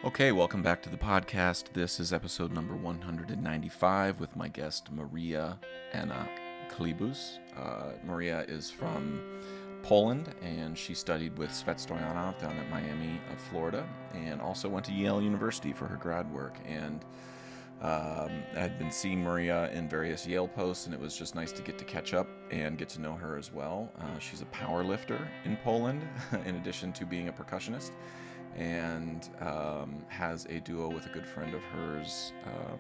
Okay, welcome back to the podcast. This is episode number 195 with my guest Maria Anna Chlebus. Maria is from Poland, and she studied with Svet Stoyanov down at Miami, Florida, and also went to Yale University for her grad work. And I'd been seeing Maria in various Yale posts, and it was just nice to get to catch up and get to know her as well. She's a power lifter in Poland, in addition to being a percussionist, and has a duo with a good friend of hers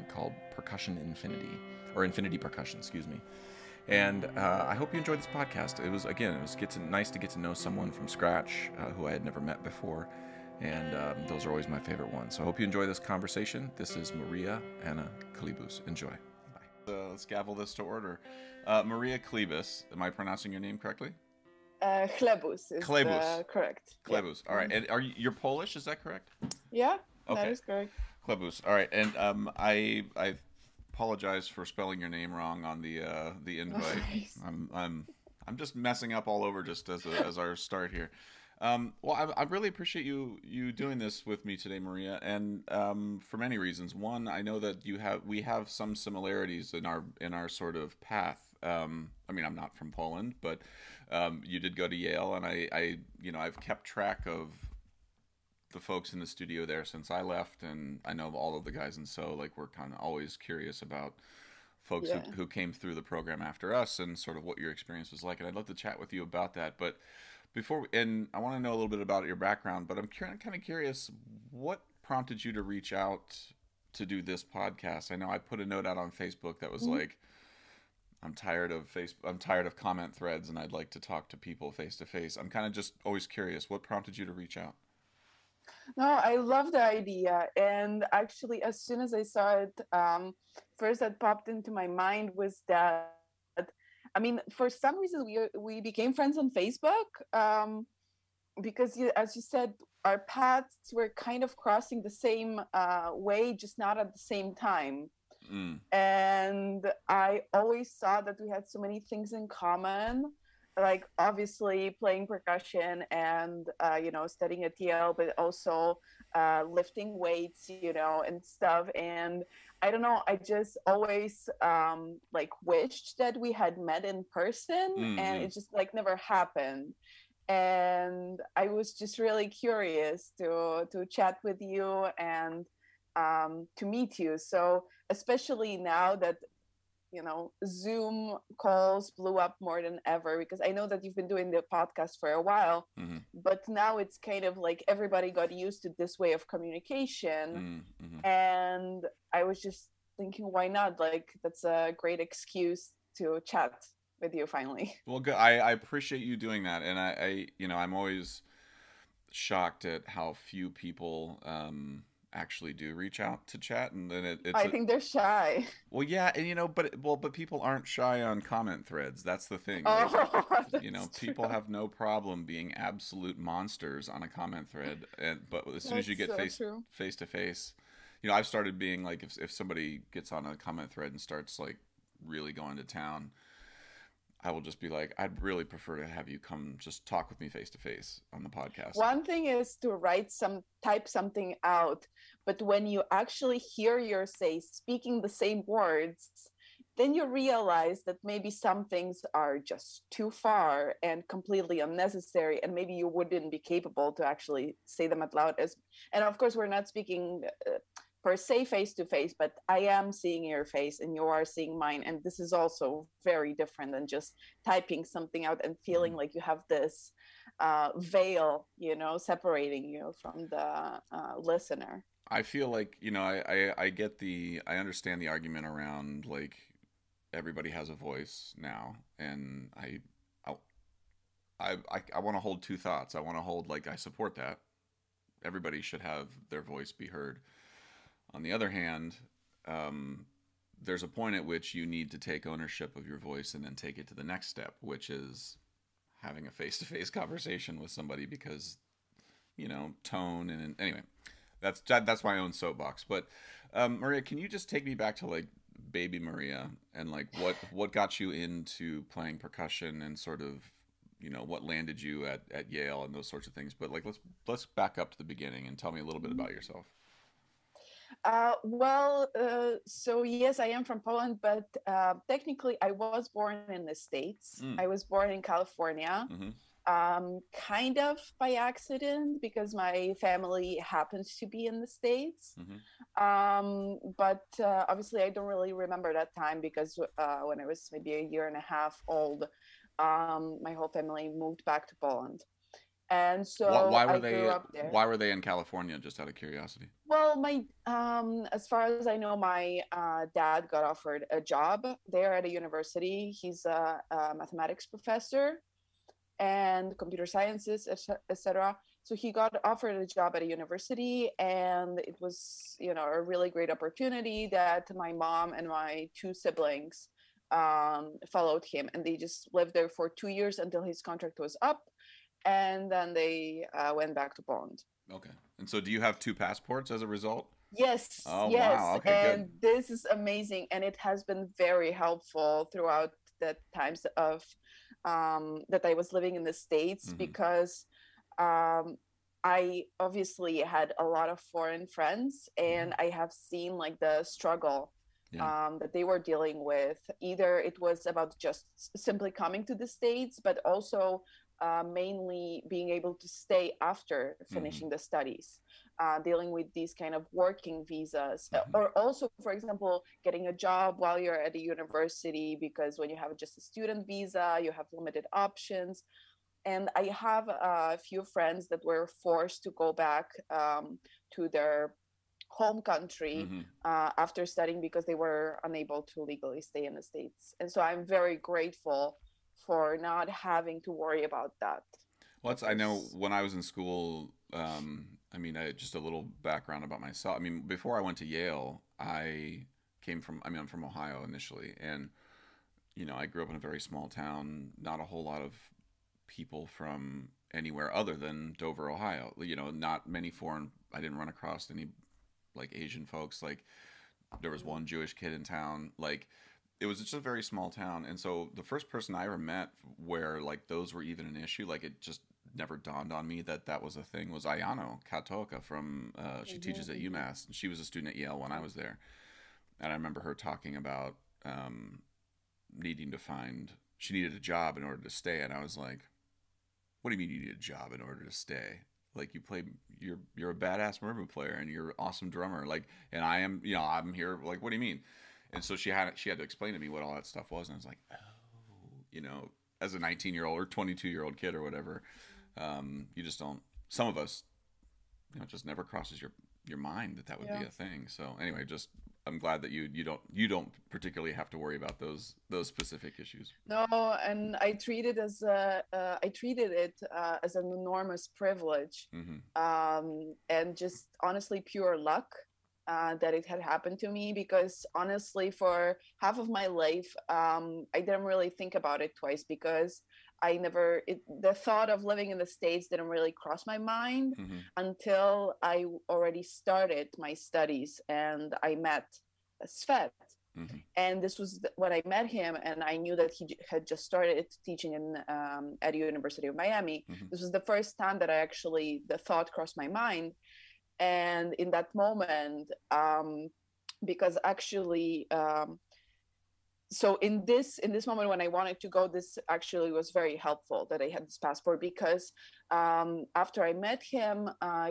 called Percussion Infinity, or Infinity Percussion, excuse me. And I hope you enjoyed this podcast. It was nice to get to know someone from scratch who I had never met before, and those are always my favorite ones. So I hope you enjoy this conversation. This is Maria Anna Chlebus. Enjoy. Bye. Let's gavel this to order. Maria Chlebus, am I pronouncing your name correctly? Chlebus is correct. Chlebus. All right. And you're Polish? Is that correct? Yeah, okay. That is correct. Chlebus. All right. And I apologize for spelling your name wrong on the invite. Nice. I'm just messing up all over just as our start here. Well, I really appreciate you doing this with me today, Maria, and for many reasons. One, I know that we have some similarities in our sort of path. I mean, I'm not from Poland, but you did go to Yale, and I've kept track of the folks in the studio there since I left, and I know all of the guys, and so we're kind of always curious about folks who came through the program after us and sort of what your experience was like, and I'd love to chat with you about that. But and I want to know a little bit about your background, but I'm kind of curious, what prompted you to reach out to do this podcast? I know I put a note out on Facebook that was like, I'm tired of comment threads, and I'd like to talk to people face to face. I'm kind of just always curious, what prompted you to reach out? No, I love the idea. And actually, as soon as I saw it, first that popped into my mind was that, I mean, for some reason, we became friends on Facebook because, as you said, our paths were kind of crossing the same way, just not at the same time. And I always saw that we had so many things in common, like obviously playing percussion and studying at Yale, but also lifting weights, and stuff. And I don't know, I just always wished that we had met in person, and it just never happened. And I was just really curious to chat with you and to meet you. So especially now that Zoom calls blew up more than ever, because I know that you've been doing the podcast for a while, but now it's kind of like everybody got used to this way of communication. And I was just thinking, why not? That's a great excuse to chat with you finally. Well, good. I appreciate you doing that, and I'm always shocked at how few people actually do reach out to chat, and then I think they're shy. Well, yeah, and but people aren't shy on comment threads. That's the thing. People have no problem being absolute monsters on a comment thread, but as soon as you get face to face, I've started being like, if somebody gets on a comment thread and starts really going to town, I will just be like, I'd really prefer to have you come just talk with me face to face on the podcast. One thing is to type something out, but when you actually hear yourself speaking the same words, then you realize that maybe some things are just too far and completely unnecessary, and maybe you wouldn't be capable to actually say them out loud. And of course, we're not speaking per se face to face, but I am seeing your face and you are seeing mine, and this is also very different than just typing something out and feeling like you have this veil, separating you from the listener. I feel like I understand the argument around everybody has a voice now, and I want to hold two thoughts. I want to hold I support that. Everybody should have their voice be heard. On the other hand, there's a point at which you need to take ownership of your voice and then take it to the next step, which is having a face-to-face conversation with somebody, because, tone and anyway, that's my own soapbox. But Maria, can you just take me back to baby Maria and what got you into playing percussion and sort of, what landed you at Yale and those sorts of things. But let's back up to the beginning and tell me a little bit about yourself. So yes, I am from Poland, but technically I was born in the States. I Mm. was born in California, Mm-hmm. kind of by accident because my family happens to be in the States. Mm-hmm. But obviously, I don't really remember that time because when I was maybe a year and a half old, my whole family moved back to Poland. And so Why I were grew they up there. why were they in California? Just out of curiosity. Well, my as far as I know, my dad got offered a job there at a university. He's a mathematics professor and computer sciences, etc. So he got offered a job at a university, and it was, a really great opportunity that my mom and my two siblings followed him, and they just lived there for 2 years until his contract was up, and then they went back to Poland. Okay. And so, do you have two passports as a result? Yes, Oh yes, wow. Okay. Good. and this is amazing, and it has been very helpful throughout the times of that I was living in the States Mm-hmm. because um, I obviously had a lot of foreign friends, Mm-hmm. and I have seen like the struggle Yeah. that they were dealing with. Either it was about just simply coming to the States, but also mainly being able to stay after Mm-hmm. finishing the studies, dealing with these kind of working visas, Mm-hmm. or also, for example, getting a job while you're at a university, because when you have just a student visa, you have limited options. And I have a few friends that were forced to go back to their home country Mm-hmm. after studying because they were unable to legally stay in the States. And so I'm very grateful for not having to worry about that. Well, That I know was. when I was in school. I mean, just a little background about myself. I mean, before I went to Yale, I came from. I mean, I'm from Ohio initially, and I grew up in a very small town. Not a whole lot of people from anywhere other than Dover, Ohio. Not many foreign. I didn't run across any like Asian folks. Like there was one Jewish kid in town. Like it was just a very small town, and so the first person I ever met where like those were even an issue, like it just never dawned on me that that was a thing, was Ayano Katoka from. She Mhm, teaches at mhm, UMass, and she was a student at Yale when I mhm. was there, and I remember her talking about um, needing to find. She needed a job in order to stay, and I was like, "What do you mean you need a job in order to stay? Like you play, you're a badass marimba player, and you're an awesome drummer. Like, and I am, I'm here. Like, what do you mean?" And so she had to explain to me what all that stuff was, and I was like, "Oh, as a 19-year-old or 22-year-old kid or whatever, you just don't. Some of us, it just never crosses your mind that that would be Yeah. a thing. So anyway, just I'm glad that you don't particularly have to worry about those specific issues. No, and I treated it as an enormous privilege, Mm-hmm. and just honestly pure luck that it had happened to me. Because honestly, for half of my life, I didn't really think about it twice because the thought of living in the States didn't really cross my mind Mm-hmm. until I already started my studies and I met Svet. Mm-hmm. And this was when I met him, and I knew that he had just started teaching at the University of Miami. Mm-hmm. This was the first time that the thought crossed my mind. And in that moment, because actually, so in this moment when I wanted to go, this actually was very helpful that I had this passport, because after I met him,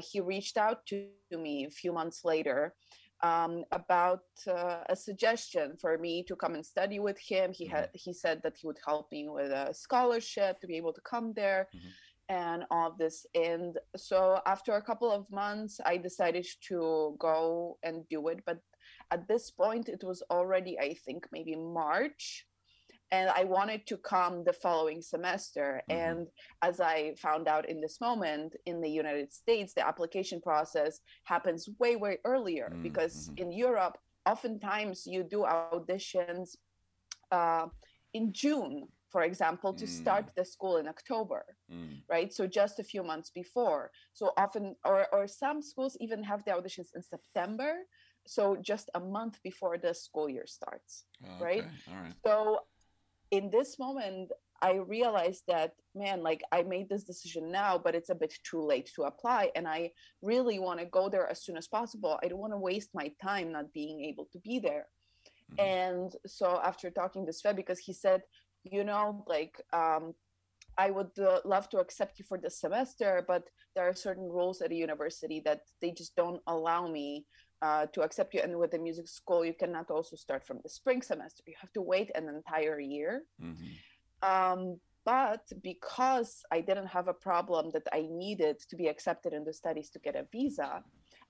he reached out to me a few months later about a suggestion for me to come and study with him. Mm-hmm. He said that he would help me with a scholarship to be able to come there Mm-hmm. and all of this. And so after a couple of months, I decided to go and do it. But at this point, it was already, I think, maybe March. And I wanted to come the following semester. Mm-hmm. And as I found out in this moment, in the United States, the application process happens way, way earlier, because Mm-hmm. in Europe, oftentimes you do auditions uh, in June, for example, to Mm-hmm. start the school in October, Mm-hmm. right? So just a few months before. So often, or some schools even have the auditions in September. So just a month before the school year starts, Oh, right? okay. All right. So in this moment, I realized that, man, like I made this decision now, but it's a bit too late to apply. And I really want to go there as soon as possible. I don't want to waste my time not being able to be there. Mm-hmm. And so after talking to Sven, because he said, like, I would love to accept you for the semester, but there are certain rules at a university that they just don't allow me to accept you. And with the music school, you cannot also start from the spring semester. You have to wait an entire year. Mm-hmm. But because I didn't have a problem that I needed to be accepted in the studies to get a visa,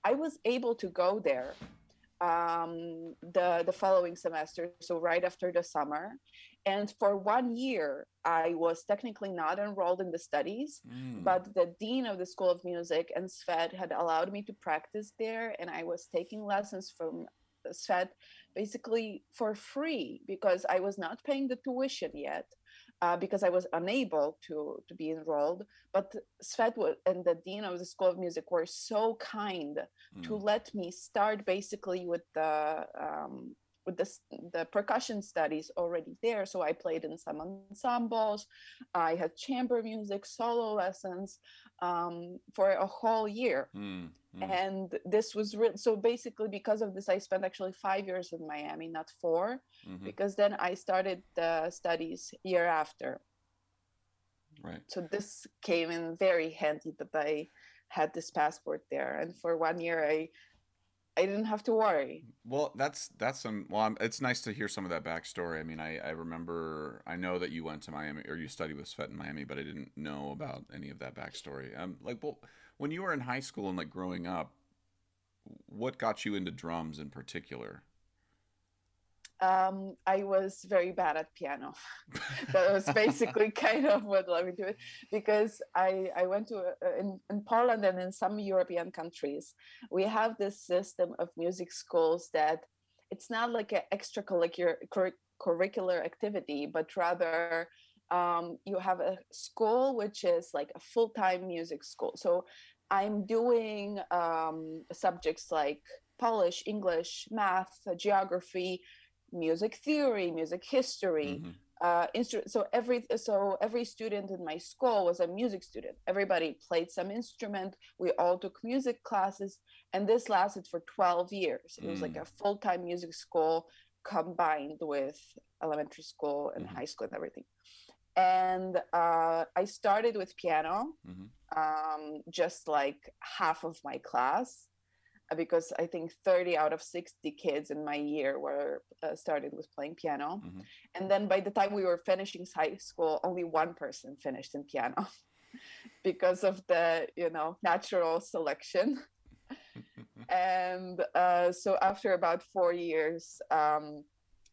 I was able to go there the following semester, so right after the summer. And for 1 year, I was technically not enrolled in the studies, Mm. but the dean of the School of Music and Svet had allowed me to practice there, and I was taking lessons from Svet basically for free because I was not paying the tuition yet. Because I was unable to be enrolled, but Svet and the dean of the School of Music were so kind to Mm. let me start basically with the percussion studies already there. So I played in some ensembles, I had chamber music, solo lessons for a whole year. Mm. Mm. And this was so basically because of this, I spent actually 5 years in Miami, not 4, Mm-hmm. because then I started the studies year after. Right. So this came in very handy that I had this passport there, and for 1 year I didn't have to worry. Well, that's some. Well, it's nice to hear some of that backstory. I mean, I remember. I know that you went to Miami or you studied with Svet in Miami, but I didn't know about any of that backstory. Like, well, when you were in high school and like growing up, what got you into drums in particular? I was very bad at piano. That was basically kind of what led me to it, because I went to in Poland and in some European countries, we have this system of music schools that it's not like an extracurricular curricular activity, but rather you have a school which is like a full-time music school. So I'm doing subjects like Polish, English, math, geography, music theory, music history. Mm-hmm. So every student in my school was a music student. Everybody played some instrument. We all took music classes, and this lasted for 12 years. It was like Mm. a full-time music school combined with elementary school and Mm-hmm. high school and everything. And I started with piano, Mm-hmm. just like half of my class, because I think 30 out of 60 kids in my year were started with playing piano. Mm-hmm. And then by the time we were finishing high school, only one person finished in piano because of the, natural selection. And so after about 4 years,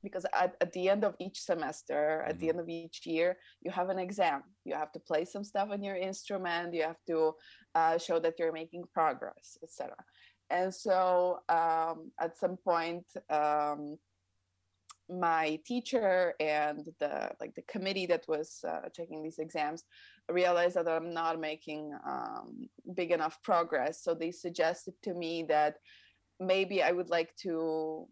because at the end of each semester, at the Mm-hmm. end of each year, you have an exam. You have to play some stuff on your instrument. You have to show that you're making progress, etc. And so at some point, my teacher and the committee that was checking these exams realized that I'm not making big enough progress. So they suggested to me that maybe I would like to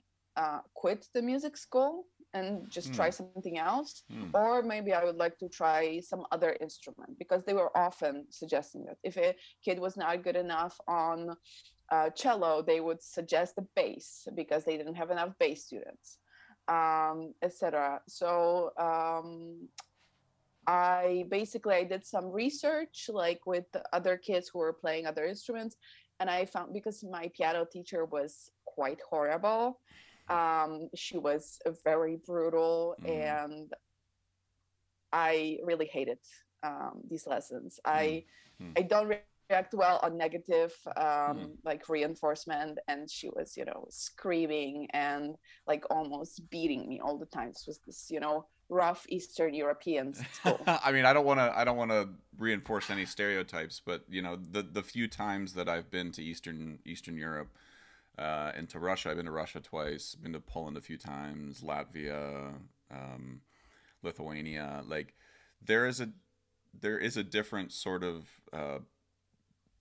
quit the music school and just try Mm. something else, Mm. or maybe I would like to try some other instrument, because they were often suggesting that if a kid was not good enough on cello, they would suggest the bass because they didn't have enough bass students, etc. So I did some research like with other kids who were playing other instruments, and I found, because my piano teacher was quite horrible, she was very brutal, Mm. and I really hated these lessons. Mm. I don't react well on negative Mm. like reinforcement, and she was screaming and like almost beating me all the time. This was this rough Eastern European school. I mean, I don't want to reinforce any stereotypes, but the few times that I've been to Eastern Europe, and to Russia, I've been to Russia twice, been to Poland a few times, Latvia, um, Lithuania. Like there is a there is a different sort of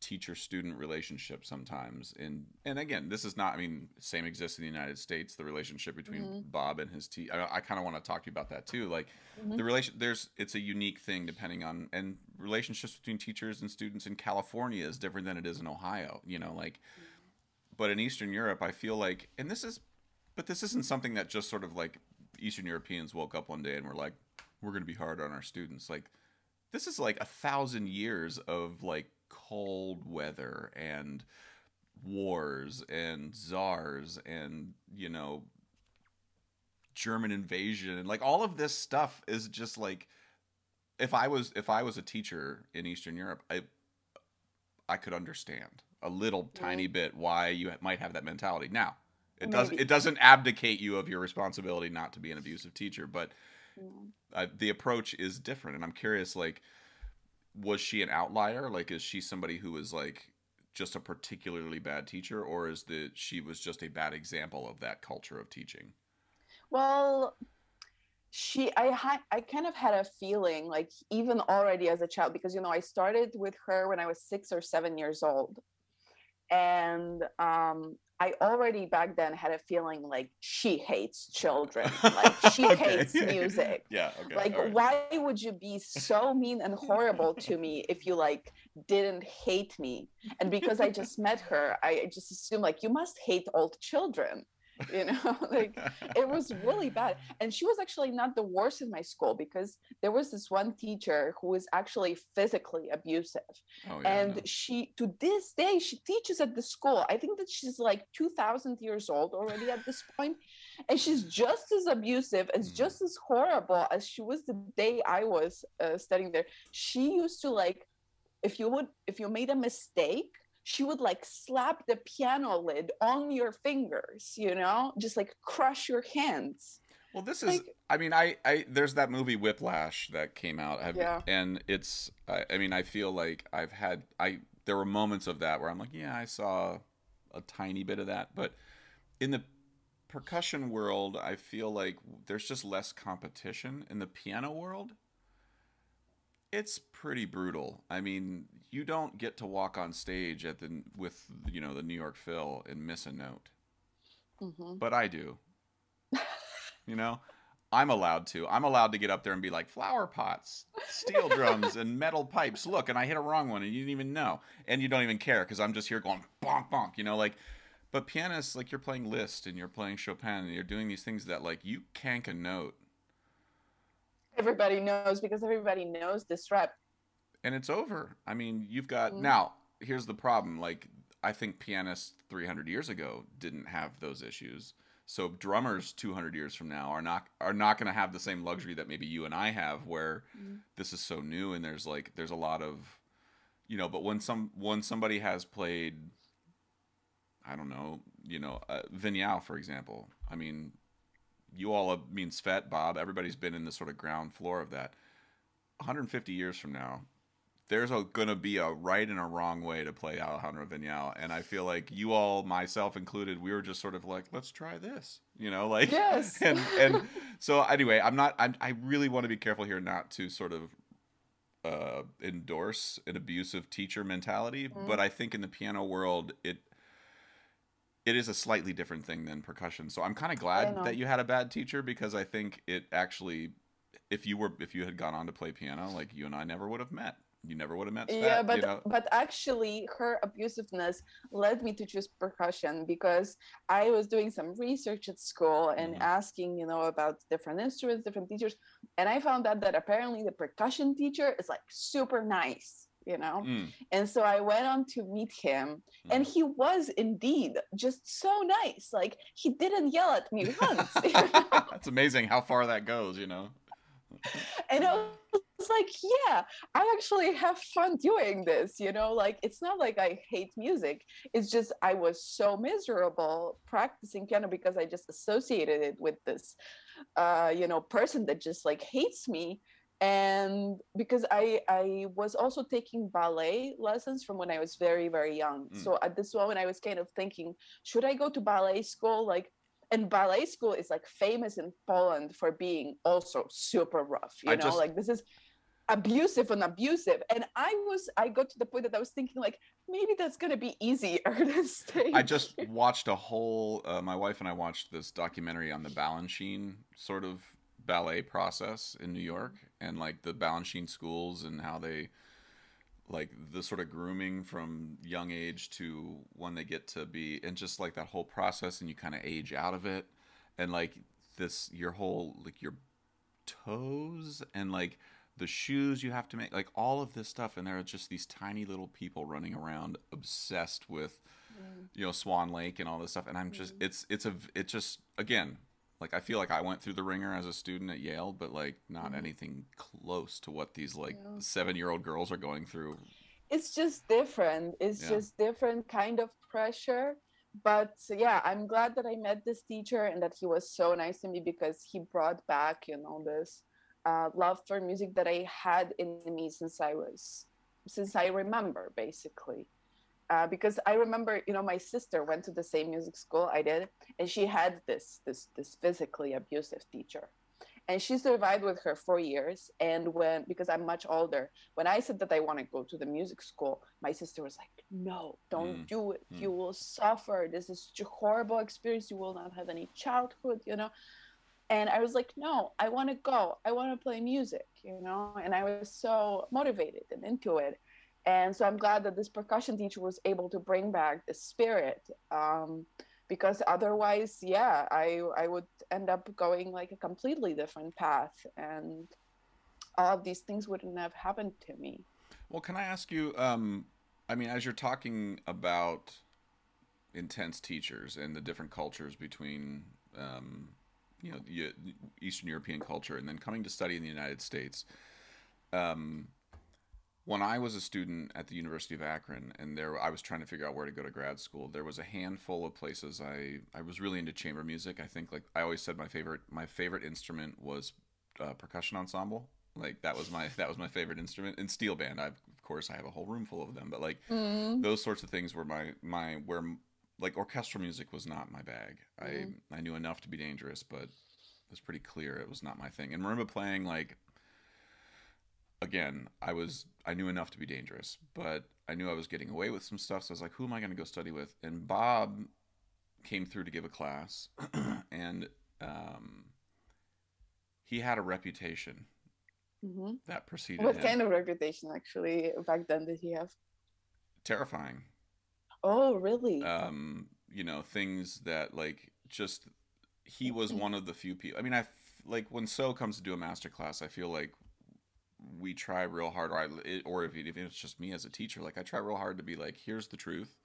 teacher-student relationship sometimes. And again, this is not, I mean, same exists in the United States, the relationship between Bob and his I kind of want to talk to you about that too. Like the it's a unique thing depending on, and relationships between teachers and students in California is different than it is in Ohio, you know, like, but in Eastern Europe, I feel like, but this isn't something that just sort of like Eastern Europeans woke up one day and were like, we're going to be hard on our students. Like, this is like 1,000 years of like cold weather and wars and czars and, you know, German invasion, and like all of this stuff is just like, if I was a teacher in Eastern Europe, I could understand a little tiny bit why you might have that mentality. Now, it doesn't abdicate you of your responsibility not to be an abusive teacher, but the approach is different. And I'm curious, like, was she an outlier? Like, is she somebody who was like just a particularly bad teacher, or she was just a bad example of that culture of teaching? Well, I kind of had a feeling, like, even already as a child, because, you know, I started with her when I was 6 or 7 years old. And I already back then had a feeling like she hates children, like she hates music. Yeah, okay. Like, right. Why would you be so mean and horrible to me if you like didn't hate me? And because I just met her, I just assumed like you must hate old children. You know, like it was really bad. And she was actually not the worst in my school, because there was this one teacher who was actually physically abusive. And she, to this day, she teaches at the school. I think that she's like 2,000 years old already at this point, and she's just as abusive and just as horrible as she was the day I was studying there. She used to, like, if you made a mistake, she would like slap the piano lid on your fingers, you know, just like crush your hands. Well, this is, I mean, I there's that movie Whiplash that came out, and it's, I mean, I feel like there were moments of that where I'm like, yeah, I saw a tiny bit of that, but in the percussion world, I feel like there's just less competition. In the piano world, it's pretty brutal. I mean, you don't get to walk on stage with you know, the New York Phil and miss a note, but I do. You know, I'm allowed to. I'm allowed to get up there and be like, flower pots, steel drums, and metal pipes. Look, and I hit a wrong one, and you didn't even know, and you don't even care because I'm just here going bonk bonk. You know, like. But pianists, like, you're playing Liszt and you're playing Chopin and you're doing these things that, like, you cank a note. Everybody knows, because everybody knows this rep. And it's over. I mean, you've got... Now, here's the problem. Like, I think pianists 300 years ago didn't have those issues. So drummers 200 years from now are not going to have the same luxury that maybe you and I have, where this is so new and there's a lot of... You know, but when somebody has played... I don't know, you know, Vinyao, for example. I mean, you all mean Svet, Bob. Everybody's been in the sort of ground floor of that. 150 years from now, there's going to be a right and a wrong way to play Alejandro Vinyao. And I feel like you all, myself included, we were just sort of like, let's try this, you know, like, yes. and so anyway, I really want to be careful here not to sort of endorse an abusive teacher mentality. But I think in the piano world, it is a slightly different thing than percussion. So I'm kind of glad that you had a bad teacher, because I think it actually, if you had gone on to play piano, like, you and I never would have met. You never would have met Svet, yeah, but you know? But actually her abusiveness led me to choose percussion, because I was doing some research at school and asking, you know, about different instruments, different teachers, and I found out that apparently the percussion teacher is like super nice, you know. And so I went on to meet him, and he was indeed just so nice. Like, he didn't yell at me once. You know? That's amazing how far that goes, you know. And I was like, yeah, I actually have fun doing this, you know. Like, it's not like I hate music, it's just I was so miserable practicing piano because I just associated it with this you know, person that just like hates me. And because I was also taking ballet lessons from when I was very, very young. So at this moment I was kind of thinking, should I go to ballet school? Like, and ballet school is like famous in Poland for being also super rough, you know, like this is... abusive and abusive. And I got to the point that I was thinking like, maybe that's going to be easier than I staying just here. watched a whole. My wife and I watched this documentary on the Balanchine sort of ballet process in New York, and like the Balanchine schools and how they like the sort of grooming from young age to when they get to be, and just like that whole process, and you kind of age out of it, and like this your whole like your toes and like the shoes you have to make, like all of this stuff, and there are just these tiny little people running around obsessed with Mm, Swan Lake and all this stuff, and I'm just mm, it's just again, like I feel like I went through the ringer as a student at Yale, but like not mm. anything close to what these like Yeah. 7-year-old girls are going through. It's just different. It's Yeah. just different kind of pressure. But yeah, I'm glad that I met this teacher and that he was so nice to me because he brought back, this love for music that I had in me since I remember, basically. Because I remember, my sister went to the same music school I did, and she had this physically abusive teacher, and she survived with her 4 years. And when, because I'm much older, when I said that I want to go to the music school, my sister was like, no, don't Mm, do it, mm. you will suffer, this is such a horrible experience, you will not have any childhood. And I was like, no, I want to go, I want to play music. And I was so motivated and into it. And so I'm glad that this percussion teacher was able to bring back the spirit. Because otherwise, yeah, I would end up going like a completely different path, and all of these things wouldn't have happened to me. Well, can I ask you? I mean, as you're talking about intense teachers and the different cultures between, um, Eastern European culture, and then coming to study in the United States. Um, when I was a student at the University of Akron, and there I was trying to figure out where to go to grad school, there was a handful of places. I was really into chamber music. I think, like I always said, my favorite instrument was percussion ensemble. Like that was my favorite instrument. And steel band. Of course I have a whole room full of them, but like Mm, those sorts of things were my where like orchestral music was not my bag. I mm, I knew enough to be dangerous, but it was pretty clear it was not my thing. And marimba playing, like again, I knew enough to be dangerous, but I knew I was getting away with some stuff. So I was like, who am I going to go study with? And Bob came through to give a class, and um, he had a reputation mm-hmm. that preceded What him. kind of reputation actually back then did he have? Terrifying. Oh, really? Things that like just he was one of the few people. I mean, like when So comes to do a master class, I feel like we try real hard, or if it's just me as a teacher, like I try real hard to be like, here's the truth,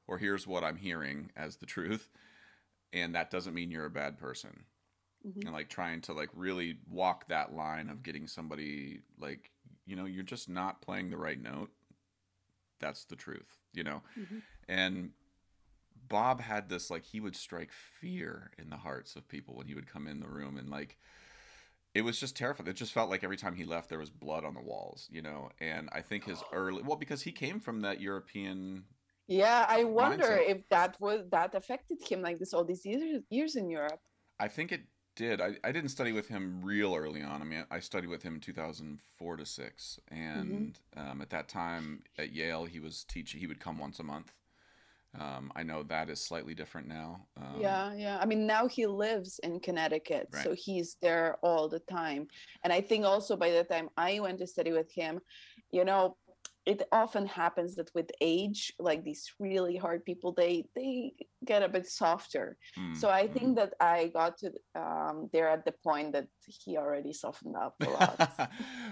or here's what I'm hearing as the truth, and that doesn't mean you're a bad person. Mm-hmm. And like trying to like really walk that line of getting somebody like, you're just not playing the right note. That's the truth. Mm-hmm. And Bob had this, like, he would strike fear in the hearts of people when he would come in the room, and like it was just terrifying. It just felt like every time he left there was blood on the walls. And I think his early, well, because he came from that European Yeah, I wonder mindset. if that affected him like this all these years in Europe. I think it did. I didn't study with him real early on. I mean, I studied with him in 2004 to 6, Mm-hmm. and at that time at Yale he was teaching. He would come once a month. I know that is slightly different now. Yeah, yeah. I mean, now he lives in Connecticut, Right. so he's there all the time. And I think also by the time I went to study with him, you know, it often happens that with age, like these really hard people, they get a bit softer. So I Mm-hmm. think that I got to there at the point that he already softened up a lot.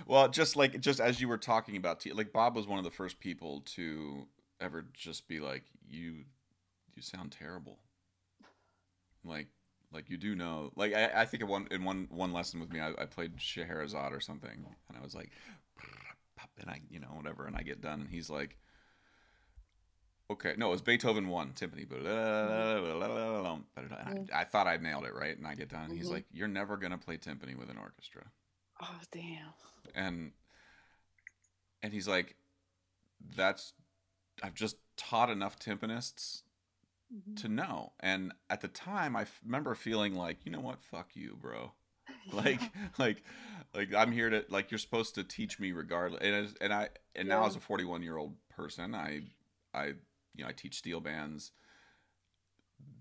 Well, just as you were talking about, like Bob was one of the first people to ever just be like, you sound terrible. Like like you do know. Like I think in one lesson with me, I played Scheherazade or something, and I was like, and I whatever, and I get done, and he's like, okay, no, it was Beethoven one timpani, but Mm-hmm. and I thought I nailed it right, and I get done, and he's Mm-hmm. like, you're never gonna play timpani with an orchestra, Oh, damn. and he's like, that's I've just taught enough timpanists Mm-hmm. to know. And at the time, remember feeling like, you know what, fuck you, bro. Like, Yeah. like, Like I'm here to like you're supposed to teach me regardless. And now Yeah. as a 41-year-old person, I I teach steel bands.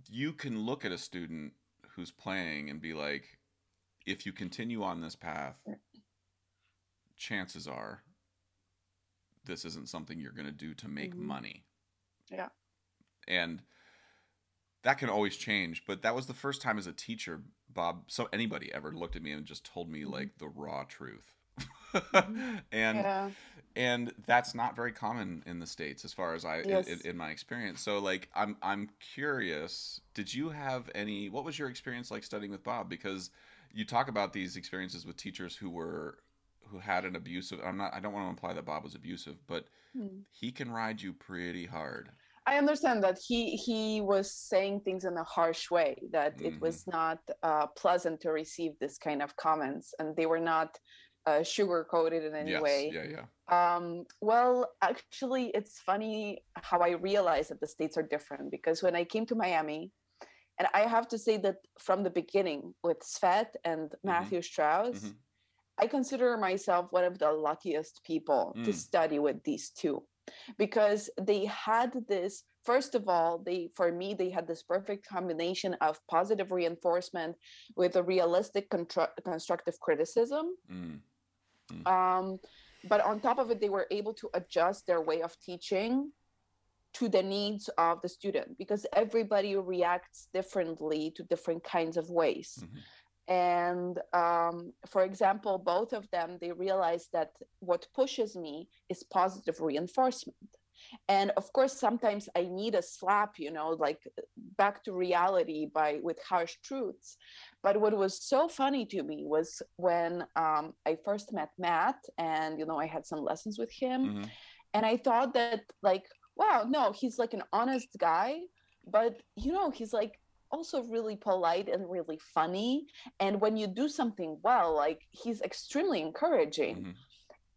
You can look at a student who's playing and be like, if you continue on this path, chances are this isn't something you're going to do to make Hmm. money. Yeah. And that can always change, but that was the first time as a teacher, Bob, so anybody ever looked at me and just told me Hmm. like the raw truth. Hmm. and Yeah. and that's not very common in the States as far as Yes. in my experience. So like I'm curious, did you have any what was your experience like studying with Bob? Because you talk about these experiences with teachers who had an abusive, I don't want to imply that Bob was abusive, but Hmm. he can ride you pretty hard. I understand that he was saying things in a harsh way, that it Mhm. was not pleasant to receive this kind of comments, and they were not sugar coated in any Yes, way. yeah, yeah. Well, actually, it's funny how I realized that the states are different, because when I came to Miami, and I have to say that from the beginning with Svet and Mhm. Matthew Strauss, Mhm. I consider myself one of the luckiest people to Mm. study with these two, because they had this, first of all, they, for me, they had this perfect combination of positive reinforcement with a realistic constructive criticism. Mm. Mm. um, but on top of it, they were able to adjust their way of teaching to the needs of the student, because everybody reacts differently to different kinds of ways. Mhm. And for example, both of them, they realize that what pushes me is positive reinforcement. And of course, sometimes I need a slap, like back to reality by with harsh truths. But what was so funny to me was when I first met Matt, and I had some lessons with him, Mhm. and I thought that, like, wow, no, he's like an honest guy, but he's like also really polite and really funny. And when you do something well, like, he's extremely encouraging. Mhm.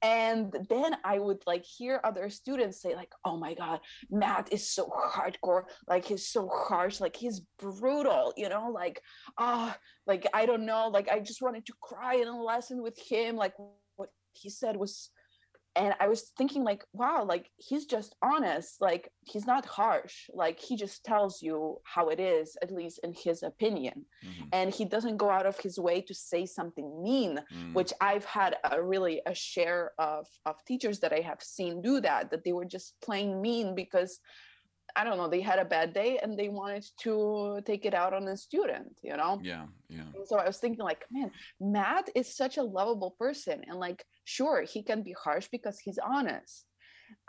And then I would like hear other students say, like, oh my god, Matt is so hardcore, like he's so harsh, like he's brutal, like, ah, like, I don't know, like I just wanted to cry in a lesson with him, like what he said was. And I was thinking, like, wow, like he's just honest, like he's not harsh, like he just tells you how it is, at least in his opinion. Mhm. And he doesn't go out of his way to say something mean, Mm. which I've had a share of teachers that I have seen do that they were just plain mean because, I don't know, they had a bad day and they wanted to take it out on a student. Yeah, yeah. And so I was thinking, like, man, Matt is such a lovable person. And, like, sure, he can be harsh because he's honest.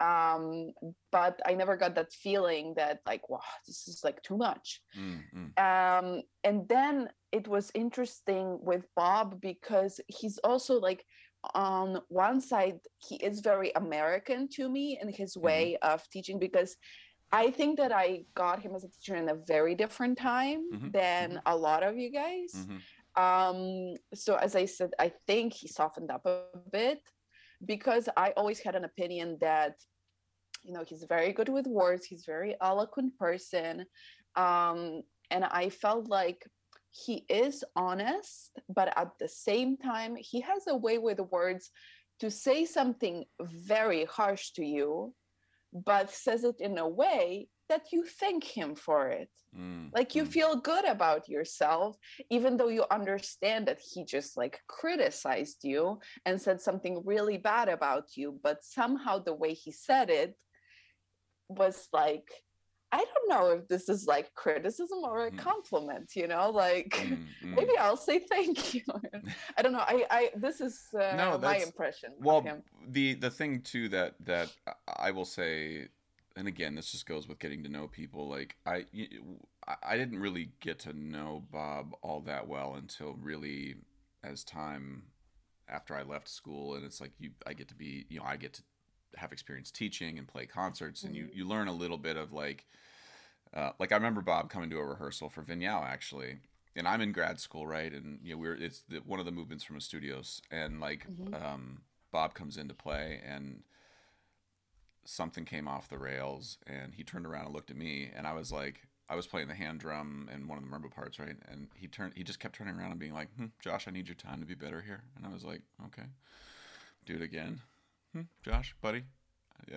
Um, but I never got that feeling that, like, wow, this is like too much. Mm. Mm. And then it was interesting with Bob because he's also like, on one side, he is very American to me in his Mhm. way of teaching, because I think that I got him as a teacher in a very different time Mhm. than Mhm. a lot of you guys. Mhm. So as I said, I think he softened up a bit, because I always had an opinion that, he's very good with words, he's a very eloquent person. Um, and I felt like he is honest, but at the same time, he has a way with words to say something very harsh to you, but says it in a way that you thank him for it. Mm. Like, you Mm. feel good about yourself, even though you understand that he just like criticized you and said something really bad about you. But somehow the way he said it was like, I don't know if this is like criticism or a Mm. compliment, like Mm. maybe Mm. I'll say thank you. I don't know. This is No, my that's impression of well. him. The thing too that I will say, and again, this just goes with getting to know people. Like I didn't really get to know Bob all that well until really as time after I left school, and it's like I get to be, I get to have experience teaching and play concerts, and you Mhm. you learn a little bit of like I remember Bob coming to a rehearsal for Vignale actually, and I'm in grad school, right? And it's one of the movements from a studios, and like Mhm. Bob comes into play, and something came off the rails, and he turned around and looked at me, and I was like, I was playing the hand drum and one of the marimba parts, right? And he just kept turning around and being like, Josh, I need your time to be better here. And I was like, okay, do it again. Josh, buddy,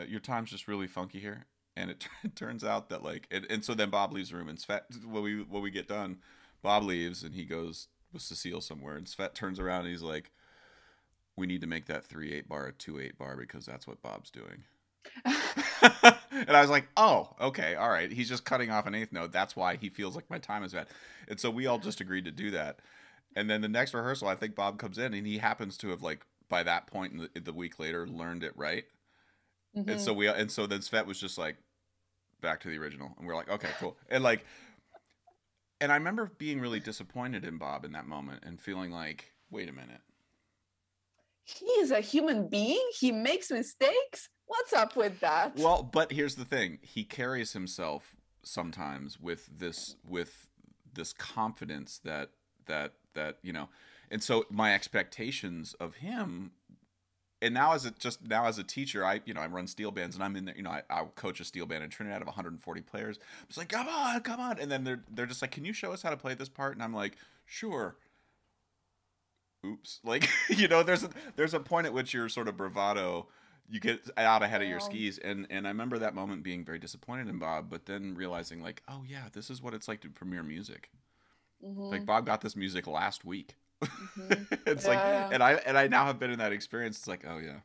your time's just really funky here. And it turns out that like, and so then Bob leaves the room, and Svet, when we get done, Bob leaves and he goes with Cecile somewhere, and Svet turns around and he's like, we need to make that 3/8 bar a 2/8 bar because that's what Bob's doing. And I was like, oh, okay, all right. He's just cutting off an eighth note. That's why he feels like my time is bad. And so we all just agreed to do that. And then the next rehearsal, I think Bob comes in and he happens to have like by that point in the week later learned it right. And so then Svet was just like back to the original, and we're like, okay, cool. And like, and I remember being really disappointed in Bob in that moment and feeling like, wait a minute. He is a human being. He makes mistakes. What's up with that? Well, but here's the thing. He carries himself sometimes with this confidence that you know. And so my expectations of him, and now as a teacher, I run steel bands, and I'm in there, I coach a steel band in Trinidad of 140 players. I'm just like, come on. And then they're just like, can you show us how to play this part? And I'm like, sure. Oops. Like, there's a point at which your sort of bravado, you get out ahead of your skis. And I remember that moment being very disappointed in Bob, but then realizing like, oh yeah, this is what it's like to premiere music. Like Bob got this music last week. It's like, and I now have been in that experience. It's like, oh yeah,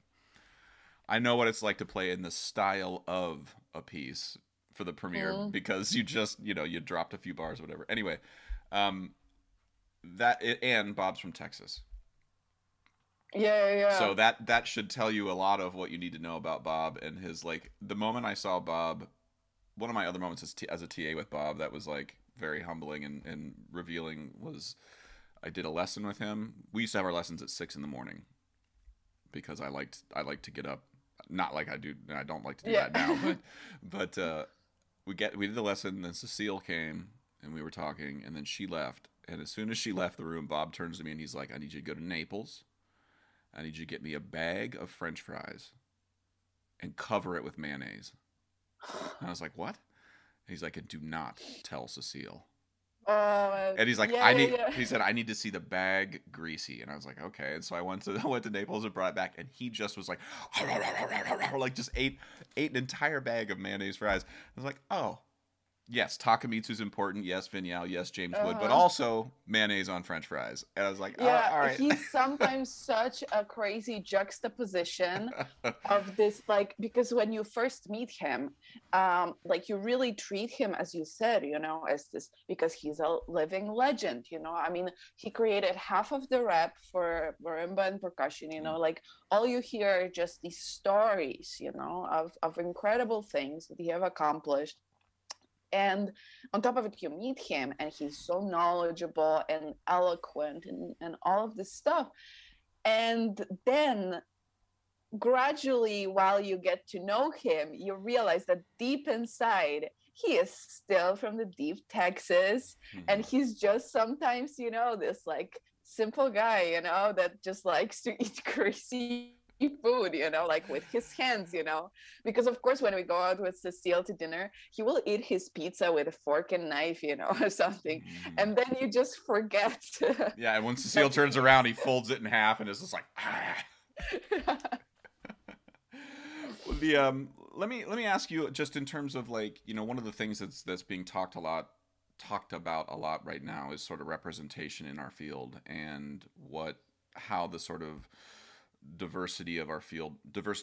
I know what it's like to play in the style of a piece for the premiere because you just, you dropped a few bars, or whatever. Anyway, and Bob's from Texas. Yeah. So that should tell you a lot of what you need to know about Bob and his, like, the moment I saw Bob, one of my other moments as a TA with Bob that was like very humbling and revealing was I did a lesson with him. We used to have our lessons at 6 a.m. because I liked to get up, not like I do. I don't like to do that now, but we did the lesson. Then Cecile came and we were talking, and then she left. And as soon as she left the room, Bob turns to me and he's like, I need you to go to Naples. I need you to get me a bag of French fries and cover it with mayonnaise. And I was like, what? And he's like, and do not tell Cecile. And he's like, he said, I need to see the bag greasy. And I was like, okay. And so I went to Naples and brought it back, and he just was like, like just ate an entire bag of mayonnaise fries. I was like, oh, yes, Takamitsu's important. Yes, Vignale. Yes, James Wood, but also mayonnaise on French fries. And I was like, all right. He's sometimes such a crazy juxtaposition of this, like, because when you first meet him, like, you really treat him, as you said, as this, because he's a living legend, I mean, he created half of the rap for marimba and percussion, like, all you hear are just these stories, of incredible things that he have accomplished. And on top of it, you meet him and he's so knowledgeable and eloquent and all of this stuff. And then gradually, while you get to know him, you realize that deep inside, he is still from the deep Texas. And he's just sometimes, this like simple guy, that just likes to eat greasy food, like with his hands, because of course when we go out with Cecile to dinner, he will eat his pizza with a fork and knife, or something, and then you just forget. Yeah, and when Cecile turns around, he folds it in half and is just like, let me ask you, just in terms of like, one of the things that's being talked about a lot right now is sort of representation in our field, and how the sort of diversity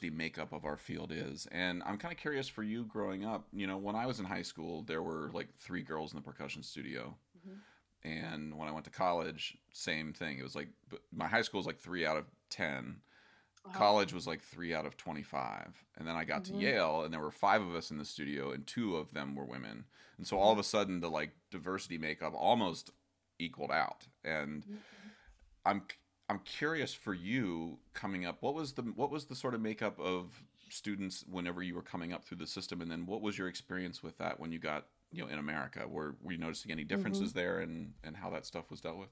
makeup of our field is. And I'm kind of curious for you growing up, when I was in high school, there were like 3 girls in the percussion studio. And when I went to college, same thing. It was like, my high school was like 3 out of 10. College was like 3 out of 25. And then I got to Yale, and there were 5 of us in the studio, and 2 of them were women. And so all of a sudden the like diversity makeup almost equaled out. And I'm curious for you coming up, what was the sort of makeup of students whenever you were coming up through the system, and then what was your experience with that when you got, in America? Were you noticing any differences there, and how that stuff was dealt with?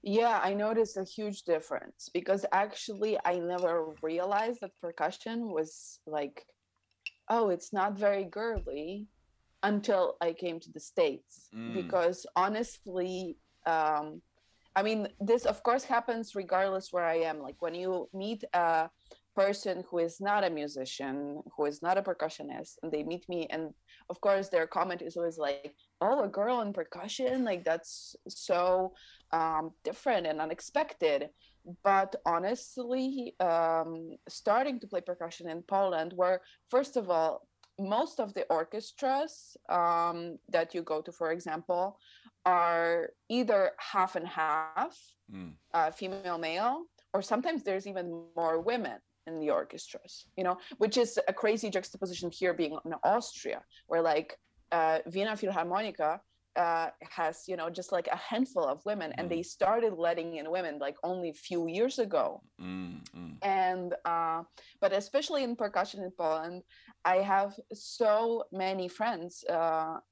Yeah, I noticed a huge difference, because actually I never realized that percussion was like, oh, it's not very girly. until I came to the States. Mm. Because honestly, I mean, this of course happens regardless where I am. Like when you meet a person who is not a musician, who is not a percussionist, and they meet me, and of course their comment is always like, "Oh, a girl in percussion? Like that's so different and unexpected." But honestly, starting to play percussion in Poland, where first of all, most of the orchestras that you go to, for example, are either half and half, Mm. female male, or sometimes there's even more women in the orchestras, which is a crazy juxtaposition here being in Austria, where like Vienna Philharmonica has, just like a handful of women, and Mm. they started letting in women like only a few years ago. Mm. Mm. And but especially in percussion in Poland, I have so many friends,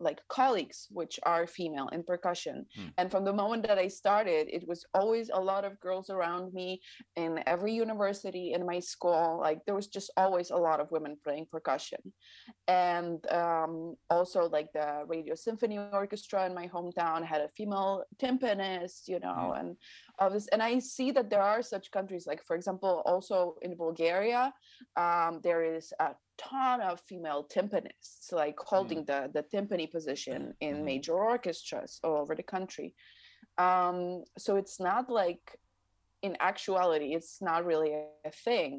like colleagues, which are female in percussion. Mm. And from the moment that I started, it was always a lot of girls around me in every university, in my school. Like there was just always a lot of women playing percussion. And also like the Radio Symphony Orchestra in my hometown had a female timpanist, Mm. and all this. And I see that there are such countries, like for example, also in Bulgaria, there is a ton of female timpanists, like Mm. holding the timpani position in Mm. major orchestras all over the country. So it's not like, in actuality, it's not really a thing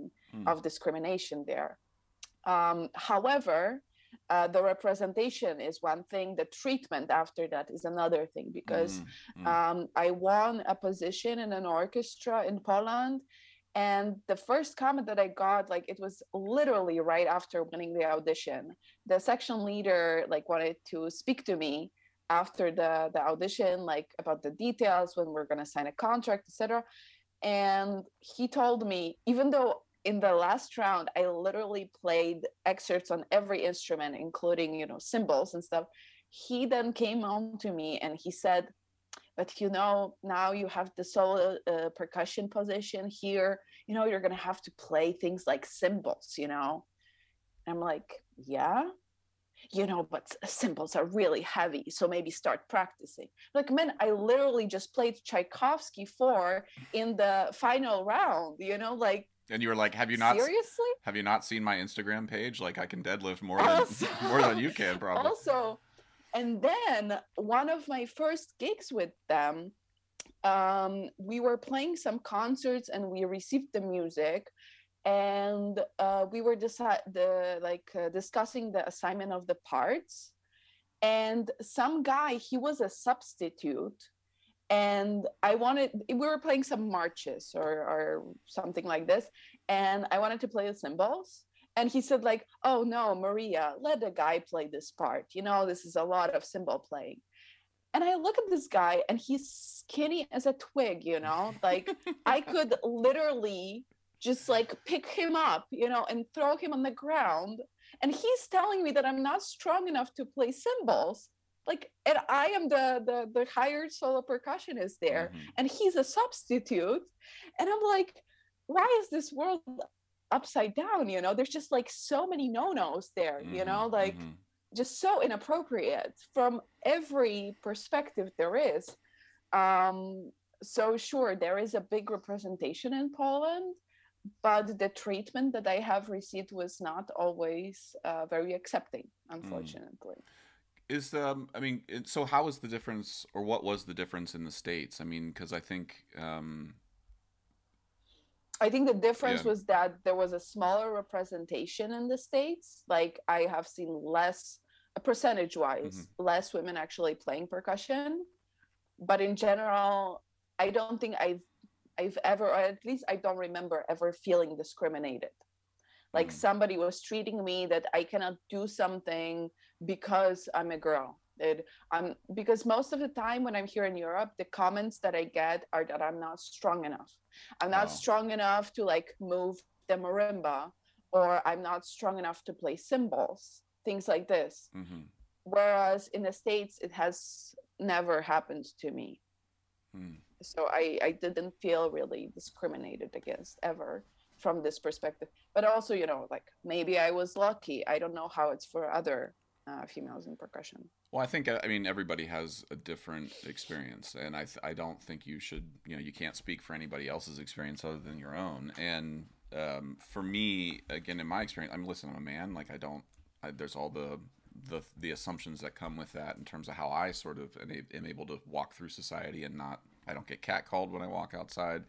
of Mm. discrimination there. However, the representation is one thing. The treatment after that is another thing, because Mm. Mm. I won a position in an orchestra in Poland, and the first comment that I got, like it was literally right after winning the audition. The section leader like wanted to speak to me after the audition, like about the details, when we're gonna sign a contract, etc. And he told me, even though in the last round I literally played excerpts on every instrument, including cymbals and stuff, he then came on to me and he said, but now you have the solo percussion position here, you're gonna have to play things like cymbals. I'm like, yeah, but cymbals are really heavy, so maybe start practicing. Like, man, I literally just played Tchaikovsky 4 in the final round, like, And you were like, seriously? have you not seen my Instagram page? Like I can deadlift more than Also, more than you can probably. also, and then one of my first gigs with them, we were playing some concerts and we received the music, and we were discussing the assignment of the parts, and some guy, he was a substitute, and we were playing some marches or something like this, and I wanted to play the cymbals, and he said like, oh no, Maria, let the guy play this part, this is a lot of cymbal playing. And I look at this guy and he's skinny as a twig, like I could literally just like pick him up, and throw him on the ground. And he's telling me that I'm not strong enough to play cymbals. Like, and I am the hired solo percussionist there, Mm-hmm. and he's a substitute. And I'm like, why is this world upside down? There's just like so many no-nos there, Mm-hmm. like Mm-hmm. just so inappropriate from every perspective there is. So sure, there is a big representation in Poland, but the treatment that I have received was not always very accepting, Mm. unfortunately. Is I mean, so how was the difference, or what was the difference in the States? I mean, because I think I think the difference yeah. was that there was a smaller representation in the States. Like I have seen less, percentage Mm-hmm. wise, less women actually playing percussion. But in general, I don't think I've ever, or at least I don't remember ever feeling discriminated. Like Mm. somebody was treating me that I cannot do something because I'm a girl. Because most of the time when I'm here in Europe, the comments that I get are that I'm not strong enough. I'm not Oh. strong enough to like move the marimba, or I'm not strong enough to play cymbals, things like this. Mm-hmm. Whereas in the States, it has never happened to me. Mm. So I didn't feel really discriminated against ever from this perspective. But also, like maybe I was lucky. I don't know how it's for other. females in percussion. Well, I think I mean everybody has a different experience, and I don't think you should, you know, you can't speak for anybody else's experience other than your own. And for me, again, in my experience, I'm listen, I'm a man. Like there's all the assumptions that come with that in terms of how I sort of am able to walk through society and not, I don't get catcalled when I walk outside.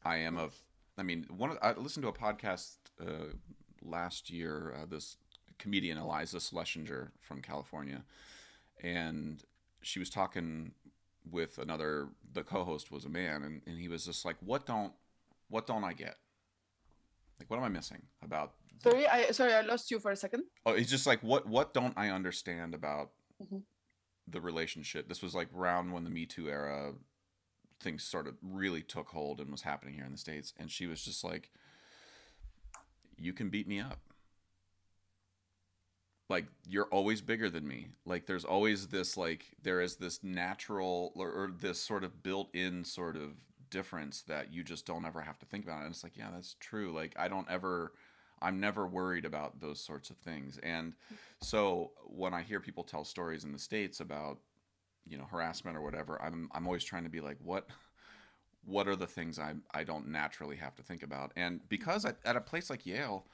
I am a, I mean, I listened to a podcast last year. This comedian Eliza Schlesinger from California, and she was talking with another. The co-host was a man, and he was just like, what don't I get? Like, what am I missing about? Sorry, I lost you for a second. Oh, he's just like, what don't I understand about the relationship? This was like around when the Me Too era things sort of really took hold and was happening here in the States, and she was just like, you can beat me up. Like, you're always bigger than me. Like, there's always this, like, there is this natural or this sort of built-in sort of difference that you just don't ever have to think about. And it's like, yeah, that's true. Like, I'm never worried about those sorts of things. And so when I hear people tell stories in the States about, you know, harassment or whatever, I'm always trying to be like, what are the things I don't naturally have to think about? And because at a place like Yale,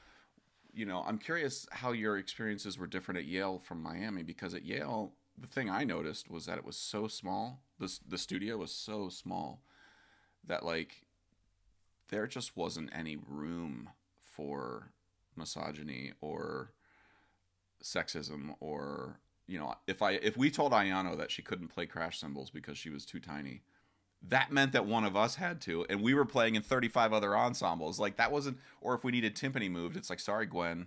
you know, I'm curious how your experiences were different at Yale from Miami, because at Yale, the thing I noticed was that it was so small. The studio was so small that, like, there just wasn't any room for misogyny or sexism or, you know, if we told Ayano that she couldn't play crash cymbals because she was too tiny, that meant that one of us had to, and we were playing in 35 other ensembles. Like, that wasn't, or if we needed timpani moved, it's like, sorry, Gwen,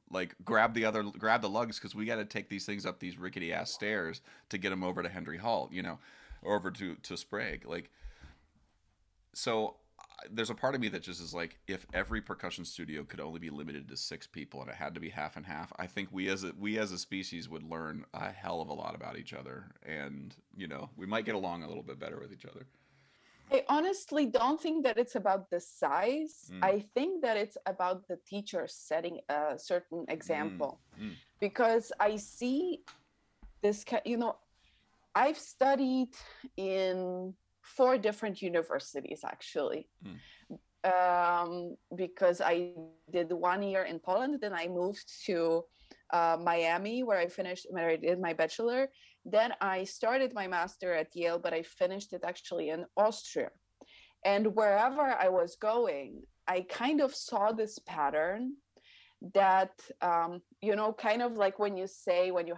like, grab the lugs, because we got to take these things up these rickety ass stairs to get them over to Henry Hall, you know, or over to Sprague. Like, so there's a part of me that just is like, if every percussion studio could only be limited to 6 people and it had to be half and half, I think we as a species would learn a hell of a lot about each other, and, you know, we might get along a little bit better with each other. I honestly don't think that it's about the size. I think that it's about the teacher setting a certain example. Because I see this, you know, I've studied in 4 different universities, actually. Because I did 1 year in Poland, then I moved to Miami, where I did my bachelor. Then I started my master at Yale, but I finished it actually in Austria. And wherever I was going, I kind of saw this pattern that, you know, kind of like when you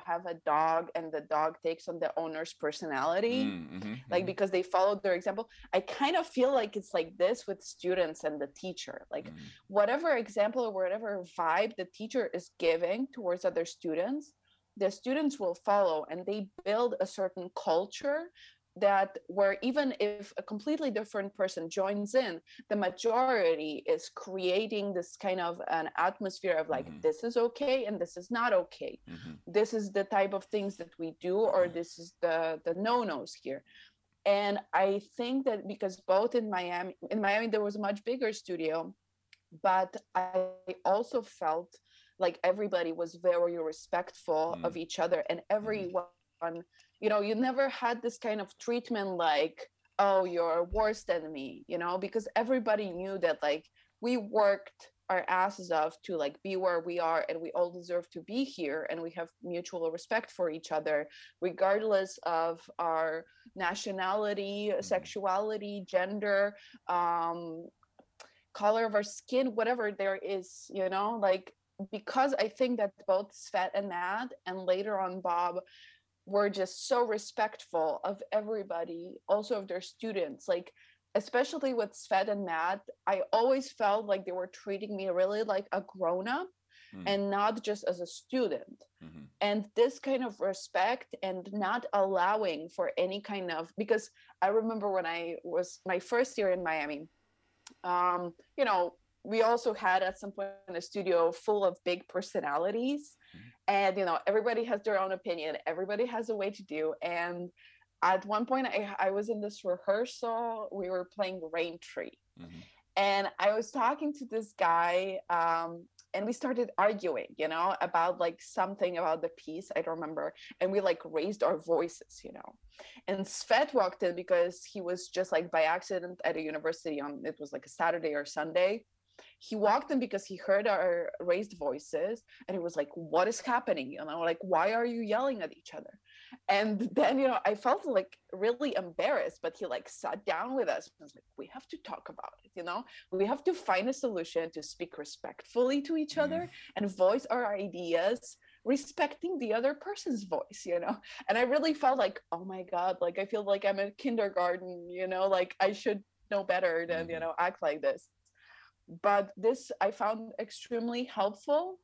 have a dog and the dog takes on the owner's personality, like, because they followed their example. I kind of feel like it's like this with students and the teacher. Like, whatever example or whatever vibe the teacher is giving towards other students, the students will follow, and they build a certain culture that where even if a completely different person joins in, the majority is creating this kind of an atmosphere of like, this is okay and this is not okay. This is the type of things that we do, or this is the no-nos here. And I think that because both in Miami there was a much bigger studio, but I also felt like everybody was very respectful of each other, and everyone, you know, you never had this kind of treatment like, oh, you're worse than me, you know, because everybody knew that, like, we worked our asses off to, like, be where we are, and we all deserve to be here, and we have mutual respect for each other regardless of our nationality, sexuality, gender, color of our skin, whatever there is, you know, like, because I think that both Svet and Matt, and later on Bob, were just so respectful of everybody, also of their students. Like, especially with Svet and Matt, I always felt like they were treating me really like a grown-up and not just as a student. And this kind of respect, and not allowing for any kind of, because I remember when I was my first year in Miami, you know, we also had at some point a studio full of big personalities, and, you know, everybody has their own opinion, everybody has a way to do. And at one point I was in this rehearsal, we were playing Rain Tree, and I was talking to this guy, and we started arguing, about like something about the piece, I don't remember. And we like raised our voices, and Svet walked in because he was just like by accident at a university on, it was like a Saturday or Sunday. He walked in because he heard our raised voices, and he was like, what is happening? Like, why are you yelling at each other? And then, I felt like really embarrassed, but he like sat down with us and was like, we have to talk about it. We have to find a solution to speak respectfully to each Mm. other and voice our ideas, respecting the other person's voice. And I really felt like, oh my God, like I feel like I'm in kindergarten, like I should know better than, Mm-hmm. act like this. But this I found extremely helpful,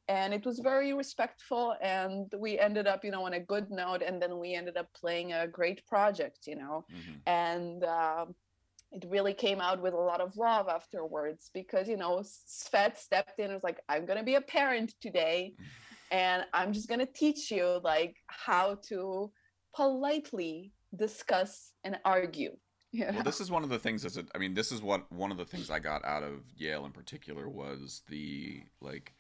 and it was very respectful, and we ended up, on a good note, and then we ended up playing a great project, Mm-hmm. and it really came out with a lot of love afterwards, because Svet stepped in and was like, I'm going to be a parent today, and I'm just going to teach you like how to politely discuss and argue. Well, this is one of the things I mean, this is what one of the things I got out of Yale in particular was the like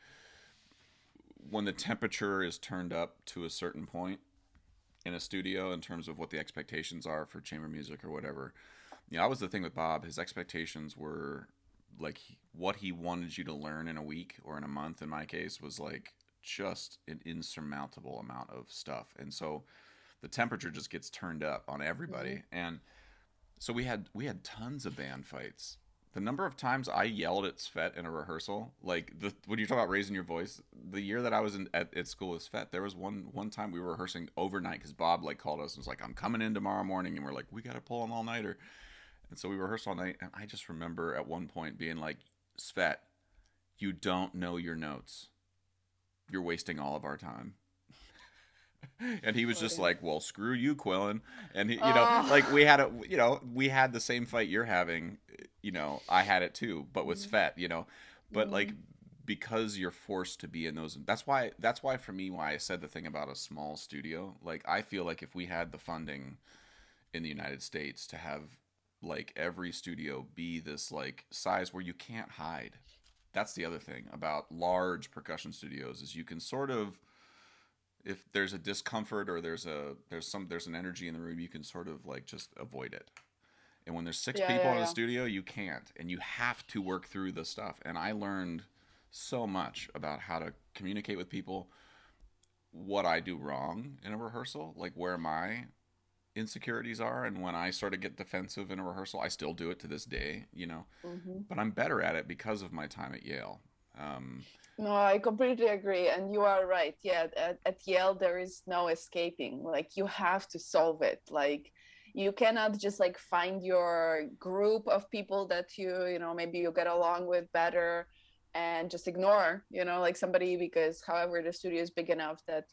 when the temperature is turned up to a certain point in a studio in terms of what the expectations are for chamber music or whatever. That was the thing with Bob. His expectations were like what he wanted you to learn in a week or in a month. In my case, was like just an insurmountable amount of stuff, and so the temperature just gets turned up on everybody. And so we had tons of band fights. The number of times I yelled at Svet in a rehearsal, like when you talk about raising your voice, the year that I was at school with Svet, there was one time we were rehearsing overnight because Bob like called us and was like, "I'm coming in tomorrow morning," and we're like, "We got to pull an all nighter," and so we rehearsed all night. And I just remember at one point being like, "Svet, you don't know your notes. You're wasting all of our time." And he was just like, "Well, screw you, Quillen." And he, like Oh. we had the same fight you're having. I had it too, but with Svet. But like Mm. because you're forced to be in those. That's why for me, why I said the thing about a small studio. Like I feel like if we had the funding in the United States to have like every studio be this like size where you can't hide. That's the other thing about large percussion studios is you can sort of, if there's a discomfort or there's an energy in the room, you can sort of like just avoid it. And when there's six Yeah, people yeah, in a yeah. studio, you can't, and you have to work through the stuff. And I learned so much about how to communicate with people, what I do wrong in a rehearsal, like where my insecurities are, and when I sort of get defensive in a rehearsal, I still do it to this day. Hmm. But I'm better at it because of my time at Yale. Um, No, I completely agree. And you are right. Yeah, at Yale, there is no escaping. Like, you have to solve it. Like, you cannot just like find your group of people that maybe you get along with better and just ignore, like somebody, because however, the studio is big enough that,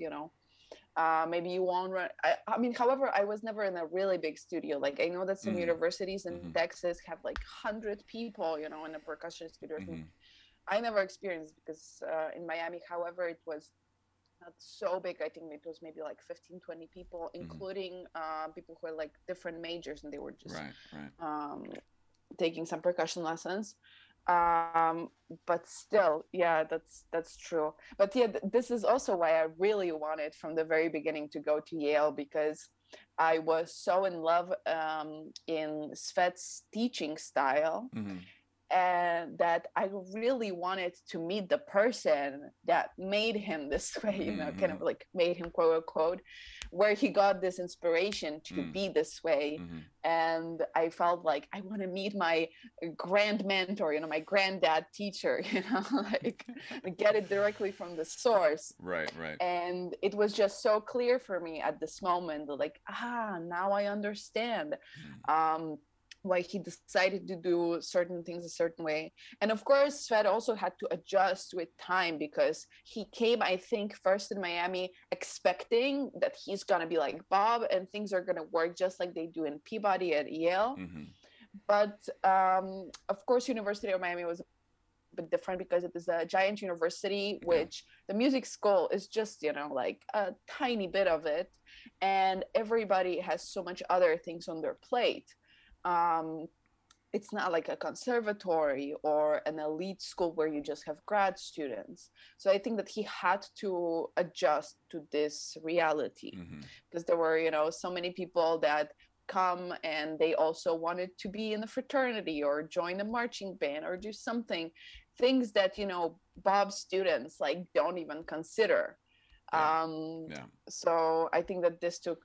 maybe you won't run. I mean, however, I was never in a really big studio. Like, I know that some mm-hmm, universities in mm-hmm, Texas have like 100 people, in a percussion studio. mm-hmm, I never experienced, because in Miami, however, it was not so big. I think it was maybe like 15, 20 people, mm-hmm. including people who are like different majors, and they were just Right, right. um, taking some percussion lessons. Um, but still, yeah, that's true. But yeah, this is also why I really wanted from the very beginning to go to Yale, because I was so in love in Svet's teaching style, Mm-hmm, and that I really wanted to meet the person that made him this way, kind mm-hmm, of like made him, quote unquote, where he got this inspiration to mm-hmm, be this way. mm-hmm. And I felt like I want to meet my grand mentor, my granddad teacher, like get it directly from the source. Right, right. And it was just so clear for me at this moment, like, now I understand. Mm-hmm, Um, why he decided to do certain things a certain way. And of course, Svet also had to adjust with time, because he came, I think, first in Miami expecting that he's going to be like Bob and things are going to work just like they do in Peabody at Yale. mm-hmm. But of course, University of Miami was a bit different, because it is a giant university, Yeah. which the music school is just, like a tiny bit of it. And everybody has so much other things on their plate. Um, it's not like a conservatory or an elite school where you just have grad students. So I think that he had to adjust to this reality, Mm-hmm. because there were, so many people that come and they also wanted to be in a fraternity or join a marching band or do something, things that, Bob's students like don't even consider. Yeah. um Yeah. so I think that this took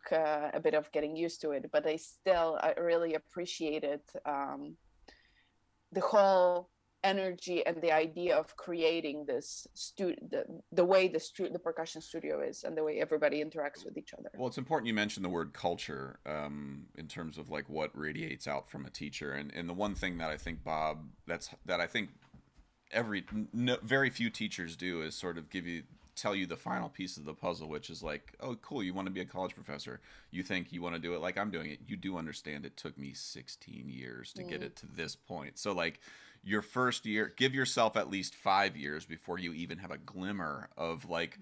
a bit of getting used to it, but I really appreciated the whole energy and the idea of creating this the way the percussion studio is and the way everybody interacts with each other. Well, it's important you mentioned the word culture in terms of like what radiates out from a teacher, and the one thing that I think Bob that I think every no, very few teachers do is sort of tell you the final piece of the puzzle, which is like, oh, cool, you want to be a college professor. You think you want to do it like I'm doing it. You do understand it took me 16 years to get it to this point. So like your first year, give yourself at least 5 years before you even have a glimmer of like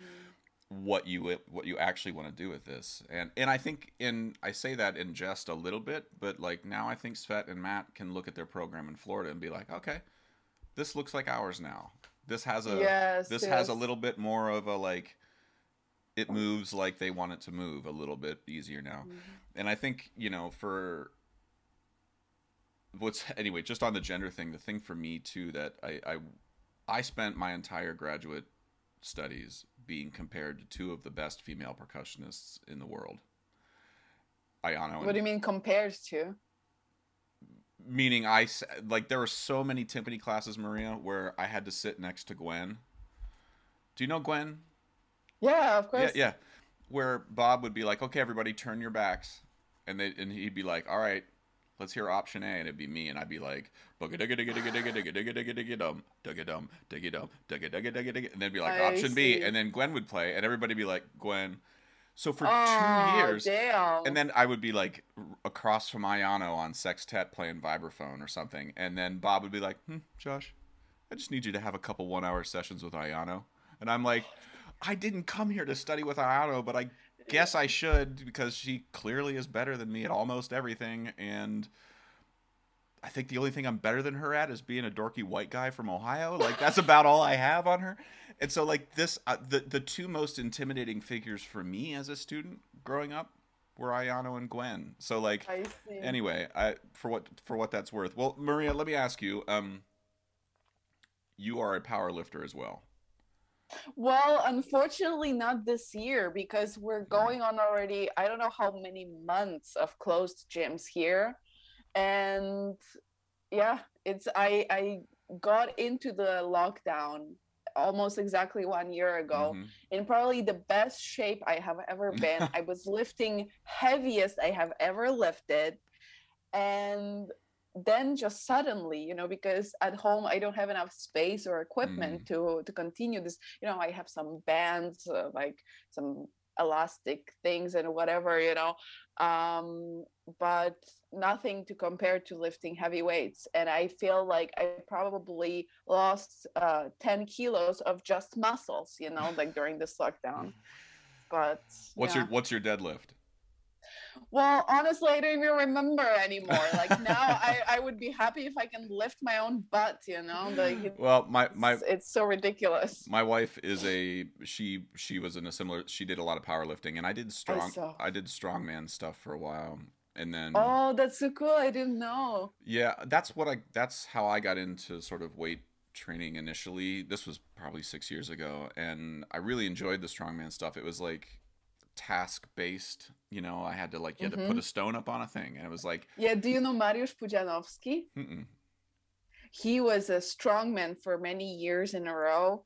what you actually want to do with this. And I think I say that in jest a little bit, but like now I think Svet and Matt can look at their program in Florida and be like, okay, this looks like ours now. This has Yes, a yes. little bit more of a like it moves like they want it to move a little bit easier now. Mhm. And I think, for what's anyway, just on the gender thing, the thing for me too that I spent my entire graduate studies being compared to two of the best female percussionists in the world. Ayano What and do you mean compared to? meaning like there were so many timpani classes, Maria, where I had to sit next to Gwen. Do you know Gwen? Yeah, of Yeah, course. yeah. Where Bob would be like, "Okay, everybody, turn your backs," and he'd be like, "All right, let's hear option A," and it'd be me, and I'd be like, "Booga digga digga digga digga digga digga digga digga dum digga dum digga dum digga digga digga digga," and they'd be like, I "Option B," see. and then Gwen would play, and everybody'd be like, "Gwen." So for two Oh, years, and damn. then I would be like across from Ayano on sextet playing vibraphone or something, and then Bob would be like, Josh, I just need you to have a couple 1 hour sessions with Ayano. And I'm like, I didn't come here to study with Ayano, but I guess I should because she clearly is better than me at almost everything. And I think the only thing I'm better than her at is being a dorky white guy from Ohio. Like that's about all I have on her. And so like the two most intimidating figures for me as a student growing up were Ayano and Gwen. So like I see. anyway, I for what that's worth. Well, Maria, let me ask you. You are a power lifter as well. Well, unfortunately, not this year because we're going on already, I don't know how many months of closed gyms here. And yeah, I got into the lockdown almost exactly 1 year ago Mm-hmm. in probably the best shape I have ever been. I was lifting heaviest I have ever lifted. And then just suddenly, because at home I don't have enough space or equipment Mm. to continue this. I have some bands, like some elastic things and whatever, um but nothing to compare to lifting heavy weights. And I feel like I probably lost 10 kilos of just muscles, like during this lockdown. But yeah. What's your deadlift? Well, honestly, I don't even remember anymore. Like now, I would be happy if I can lift my own butt. Like Well, it's so ridiculous. my wife is she was in a similar she did a lot of powerlifting and I saw. I did strongman stuff for a while and then Oh, that's so cool! I didn't know. yeah, that's how I got into sort of weight training initially. This was probably 6 years ago, and I really enjoyed the strongman stuff. It was like task based, I had to like you had to put Mm-hmm. a stone up on a thing, and it was like, Yeah. Do you know Mariusz Pudzianowski? mm-mm. He was a strongman for many years in a row.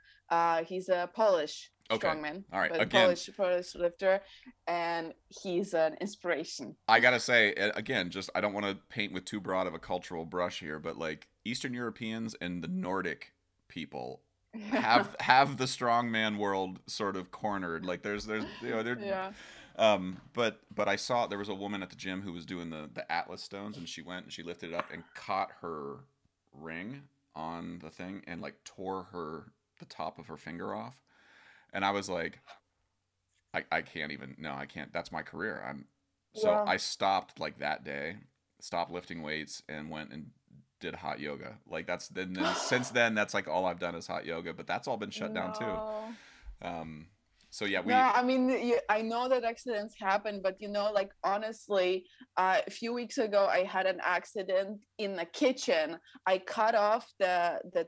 He's a Polish Okay, strongman, all right. but Again, Polish lifter, and he's an inspiration. I gotta say again, just I don't want to paint with too broad of a cultural brush here, but like Eastern Europeans and the Nordic people have the strongman world sort of cornered. Like there's there Yeah. but I saw there was a woman at the gym who was doing the Atlas stones, and she went and she lifted it up and caught her ring on the thing and like tore the top of her finger off. And I was like, I can't even, no, I can't. That's my career. So Yeah. I stopped like that day, stopped lifting weights and went and did hot yoga. Like then since then, that's like all I've done is hot yoga, but that's all been shut down too. No. Um, so yeah, No, I mean, I know that accidents happen, but like honestly, a few weeks ago, I had an accident in the kitchen. I cut off the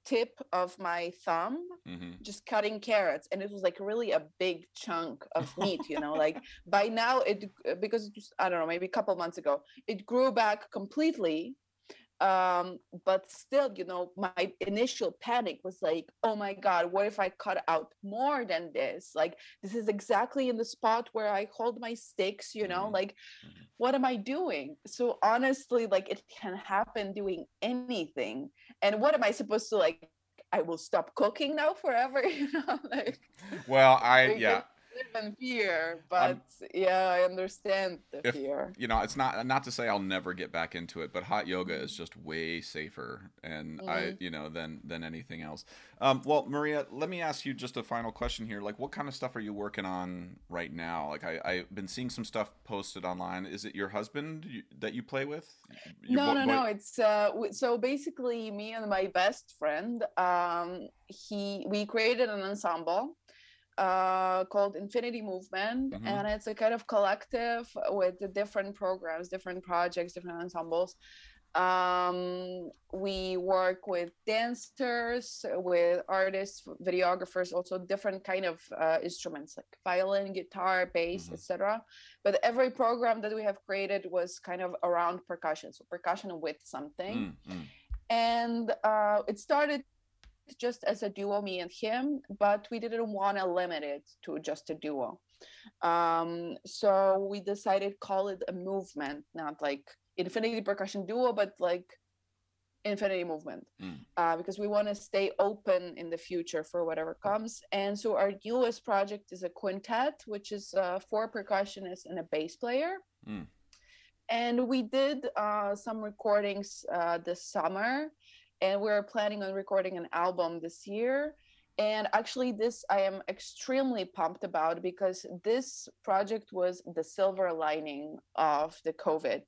tip of my thumb, just cutting carrots, and it was like really a big chunk of meat. Like by now because it was, I don't know, maybe a couple months ago, it grew back completely. But still, my initial panic was like, oh my god, what if I cut out more than this? Like, this is exactly in the spot where I hold my sticks, like what am I doing? So honestly, like, it can happen doing anything. And what am I supposed to, like, I will stop cooking now forever? Like, well, we can live in fear, but yeah, I understand the if fear. it's not to say I'll never get back into it, but hot yoga is just way safer, and than anything else. Well, Maria, let me ask you just a final question here. Like, what kind of stuff are you working on right now? Like, I've been seeing some stuff posted online. Is it your husband that you play with? No. It's so basically me and my best friend. We created an ensemble called Infinity Movement, and it's a kind of collective with different programs, different projects, different ensembles. We work with dancers, with artists, videographers, also different kind of instruments like violin, guitar, bass, etc. But every program that we have created was kind of around percussion, so percussion with something. And it started just as a duo, me and him, but we didn't want to limit it to just a duo. So we decided call it a movement, not like Infinity Percussion Duo, but like Infinity Movement, because we want to stay open in the future for whatever comes. And so our newest project is a quintet, which is 4 percussionists and a bass player. And we did some recordings this summer, and we're planning on recording an album this year. And actually this I am extremely pumped about, because this project was the silver lining of the COVID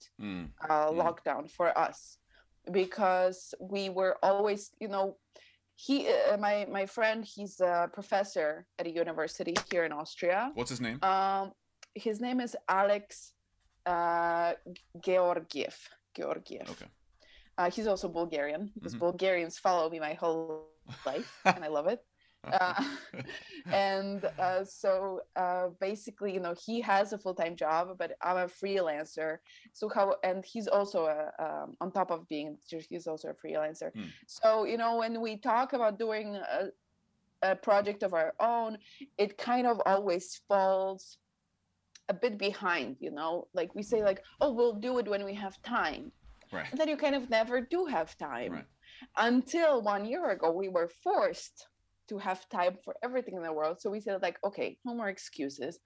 lockdown for us, because we were always, my friend, he's a professor at a university here in Austria. What's his name? His name is Alex Georgiev. Okay. He's also Bulgarian, because Bulgarians follow me my whole life, and I love it. So basically, he has a full-time job, but I'm a freelancer. And he's also on top of being a teacher, he's also a freelancer. So, when we talk about doing a project of our own, it kind of always falls a bit behind, like we say, like, oh, we'll do it when we have time. Right. And then you kind of never do have time. Right. Until 1 year ago, we were forced to have time for everything in the world. So we said, like, okay, no more excuses.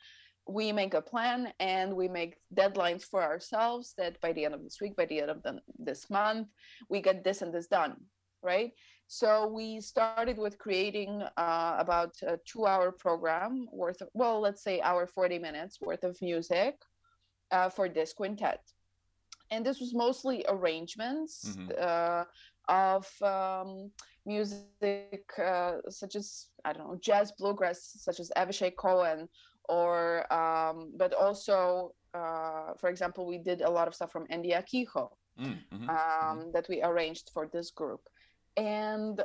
We make a plan, and we make deadlines for ourselves that by the end of this week, by the end of this month, we get this and this done, right? So we started with creating about a 2-hour program worth of, well, let's say hour 40 minutes worth of music for this quintet. And this was mostly arrangements of music such as, I don't know, jazz, bluegrass, such as Avishai Cohen, or but also, for example, we did a lot of stuff from Andy Akiho that we arranged for this group. And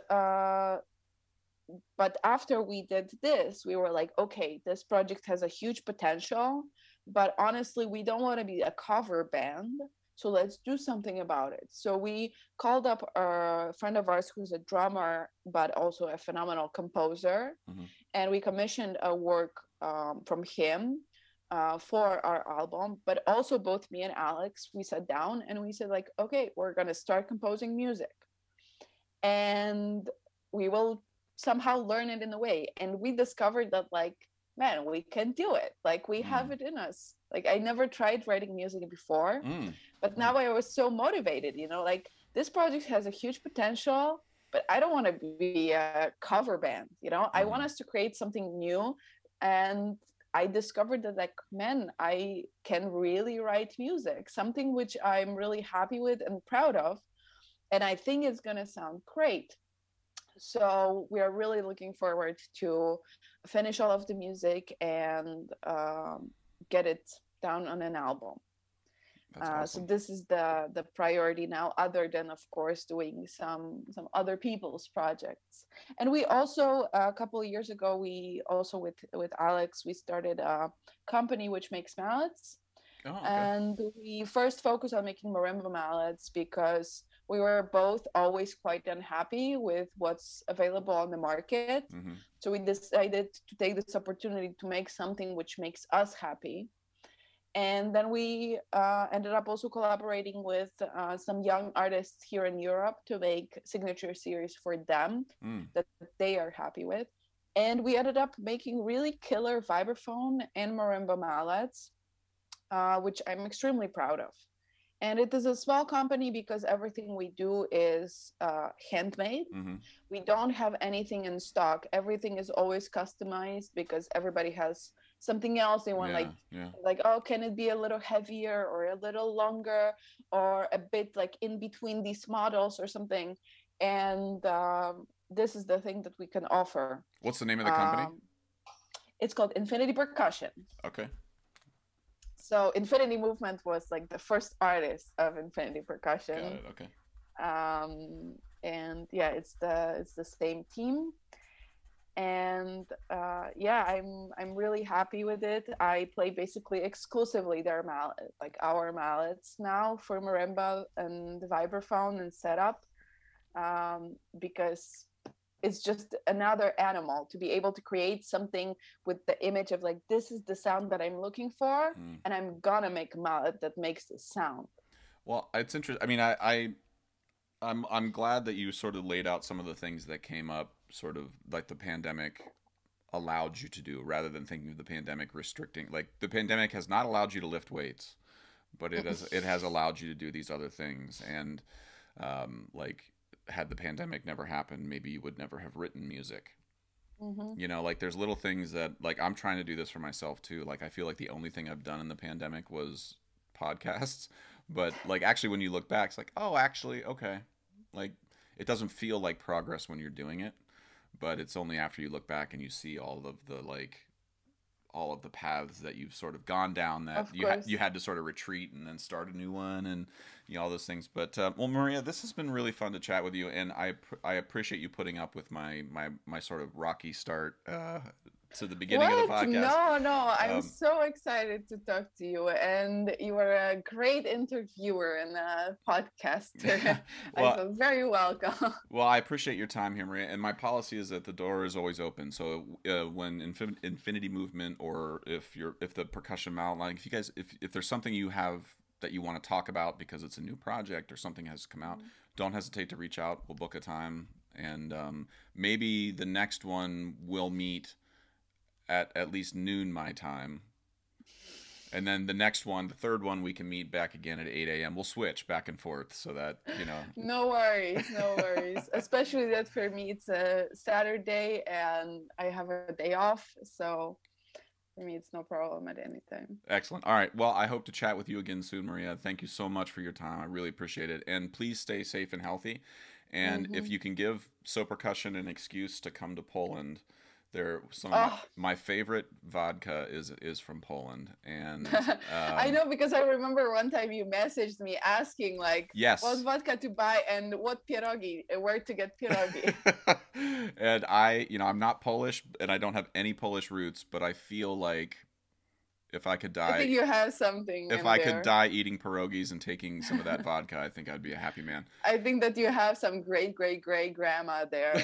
but after we did this, we were like, okay, this project has a huge potential, but honestly, we don't want to be a cover band. So let's do something about it. So we called up a friend of ours who's a drummer, but also a phenomenal composer. And we commissioned a work from him for our album. But also both me and Alex, we sat down and we said, like, okay, we're going to start composing music. And we will somehow learn it in a way. And we discovered that, like, man, we can do it. Like, we have it in us. Like, I never tried writing music before, but now I was so motivated, like, this project has a huge potential, but I don't want to be a cover band, I want us to create something new. And I discovered that, like, man, I can really write music, something which I'm really happy with and proud of. and I think it's going to sound great. So we are really looking forward to finish all of the music and get it down on an album. That's awesome. So this is the priority now, other than of course doing some other people's projects. And we also a couple of years ago, we also with Alex, we started a company which makes mallets. Oh, okay. And we first focused on making marimba mallets because we were both always quite unhappy with what's available on the market. Mm-hmm. So we decided to take this opportunity to make something which makes us happy. And then we ended up also collaborating with some young artists here in Europe to make signature series for them that they are happy with. And we ended up making really killer vibraphone and marimba mallets, which I'm extremely proud of. And it is a small company because everything we do is handmade. Mm-hmm. We don't have anything in stock. Everything is always customized because everybody has something else they want. Like, oh, can it be a little heavier or a little longer or a bit like in between these models or something. And this is the thing that we can offer. What's the name of the company? It's called Infinity Percussion. Okay. So Infinity Movement was like the first artist of Infinity Percussion. Got it. Okay. And yeah, it's the same team. And yeah, I'm really happy with it. I play basically exclusively their mallet, like our mallets now for marimba and the vibraphone and setup, because it's just another animal to be able to create something with the image of like, this is the sound that I'm looking for, and I'm gonna make a mallet that makes this sound. Well, it's interesting. I mean, I'm glad that you sort of laid out some of the things that came up, sort of like the pandemic allowed you to do, rather than thinking of the pandemic restricting. Like the pandemic has not allowed you to lift weights, but it has allowed you to do these other things. And like, had the pandemic never happened, maybe you would never have written music. You know, like there's little things that, like, I'm trying to do this for myself too. Like I feel like the only thing I've done in the pandemic was podcasts. But like, actually, when you look back, it's like, oh, actually, okay. Like, it doesn't feel like progress when you're doing it, but it's only after you look back and you see all of the paths that you've sort of gone down that you had to sort of retreat and then start a new one, and you know, all those things. But well, Maria, this has been really fun to chat with you, and I appreciate you putting up with my sort of rocky start to the beginning of the podcast. No, I'm so excited to talk to you, and you are a great interviewer and a podcaster. Well, I feel very welcome. Well, I appreciate your time here, Maria, and my policy is that the door is always open. So when Infinity Movement, or if the percussion mallet, like if there's something you have that you want to talk about because it's a new project or something has come out, don't hesitate to reach out. We'll book a time, and maybe the next one we'll meet at least noon my time, and then the next one, the third one, we can meet back again at 8 a.m. We'll switch back and forth so that, you know. No worries. Especially that for me it's a Saturday and I have a day off, so for me it's no problem at any time. Excellent. All right, well, I hope to chat with you again soon, Maria. Thank you so much for your time. I really appreciate it, and please stay safe and healthy. And if you can give So Percussion an excuse to come to Poland, some of my favorite vodka is from Poland, and I know, because I remember one time you messaged me asking like, yes, what vodka to buy and what pierogi, where to get pierogi. And I'm not Polish and I don't have any Polish roots, but I feel like if I could die, I think you have something. If I could die eating pierogies and taking some of that vodka, I think I'd be a happy man. I think that you have some great grandma there,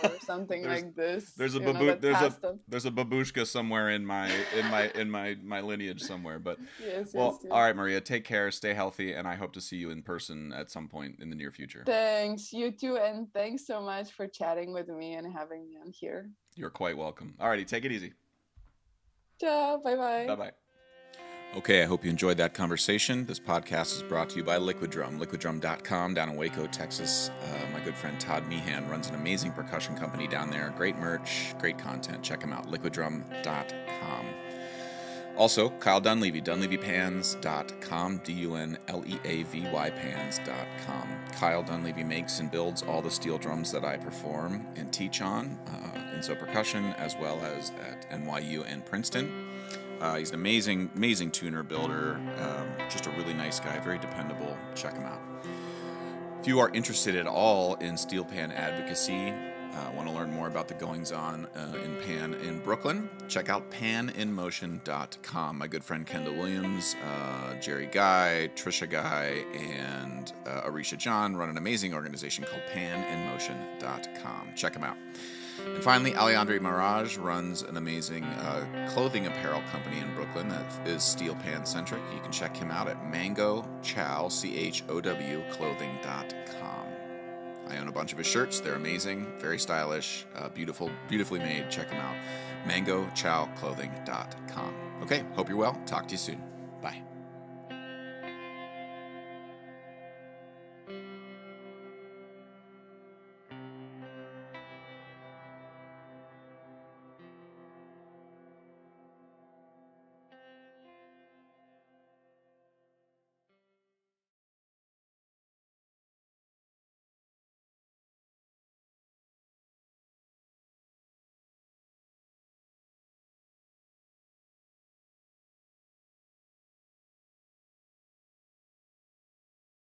or something like this. There's a babushka somewhere in my lineage somewhere. But yes. All right, Maria, take care, stay healthy, and I hope to see you in person at some point in the near future. Thanks, you too, and thanks so much for chatting with me and having me on here. You're quite welcome. All righty, take it easy. Ciao, bye-bye. Bye-bye. Okay, I hope you enjoyed that conversation. This podcast is brought to you by Liquid Drum, liquiddrum.com down in Waco, Texas. My good friend Todd Meehan runs an amazing percussion company down there. Great merch, great content. Check him out, liquiddrum.com. Also, Kyle Dunleavy, DunleavyPans.com, DUNLEAVY pans.com. Kyle Dunleavy makes and builds all the steel drums that I perform and teach on, in percussion, as well as at NYU and Princeton. He's an amazing tuner, builder, just a really nice guy, very dependable. Check him out. If you are interested at all in steel pan advocacy, want to learn more about the goings-on in pan in Brooklyn, check out paninmotion.com. My good friend Kendall Williams, Jerry Guy, Trisha Guy, and Arisha John run an amazing organization called paninmotion.com. Check them out. And finally, Alejandro Mirage runs an amazing clothing apparel company in Brooklyn that is steel pan centric. You can check him out at mangochow, CHOW, clothing.com. I own a bunch of his shirts. They're amazing, very stylish, beautifully made. Check them out. mangochowclothing.com. Okay, hope you're well. Talk to you soon. Bye.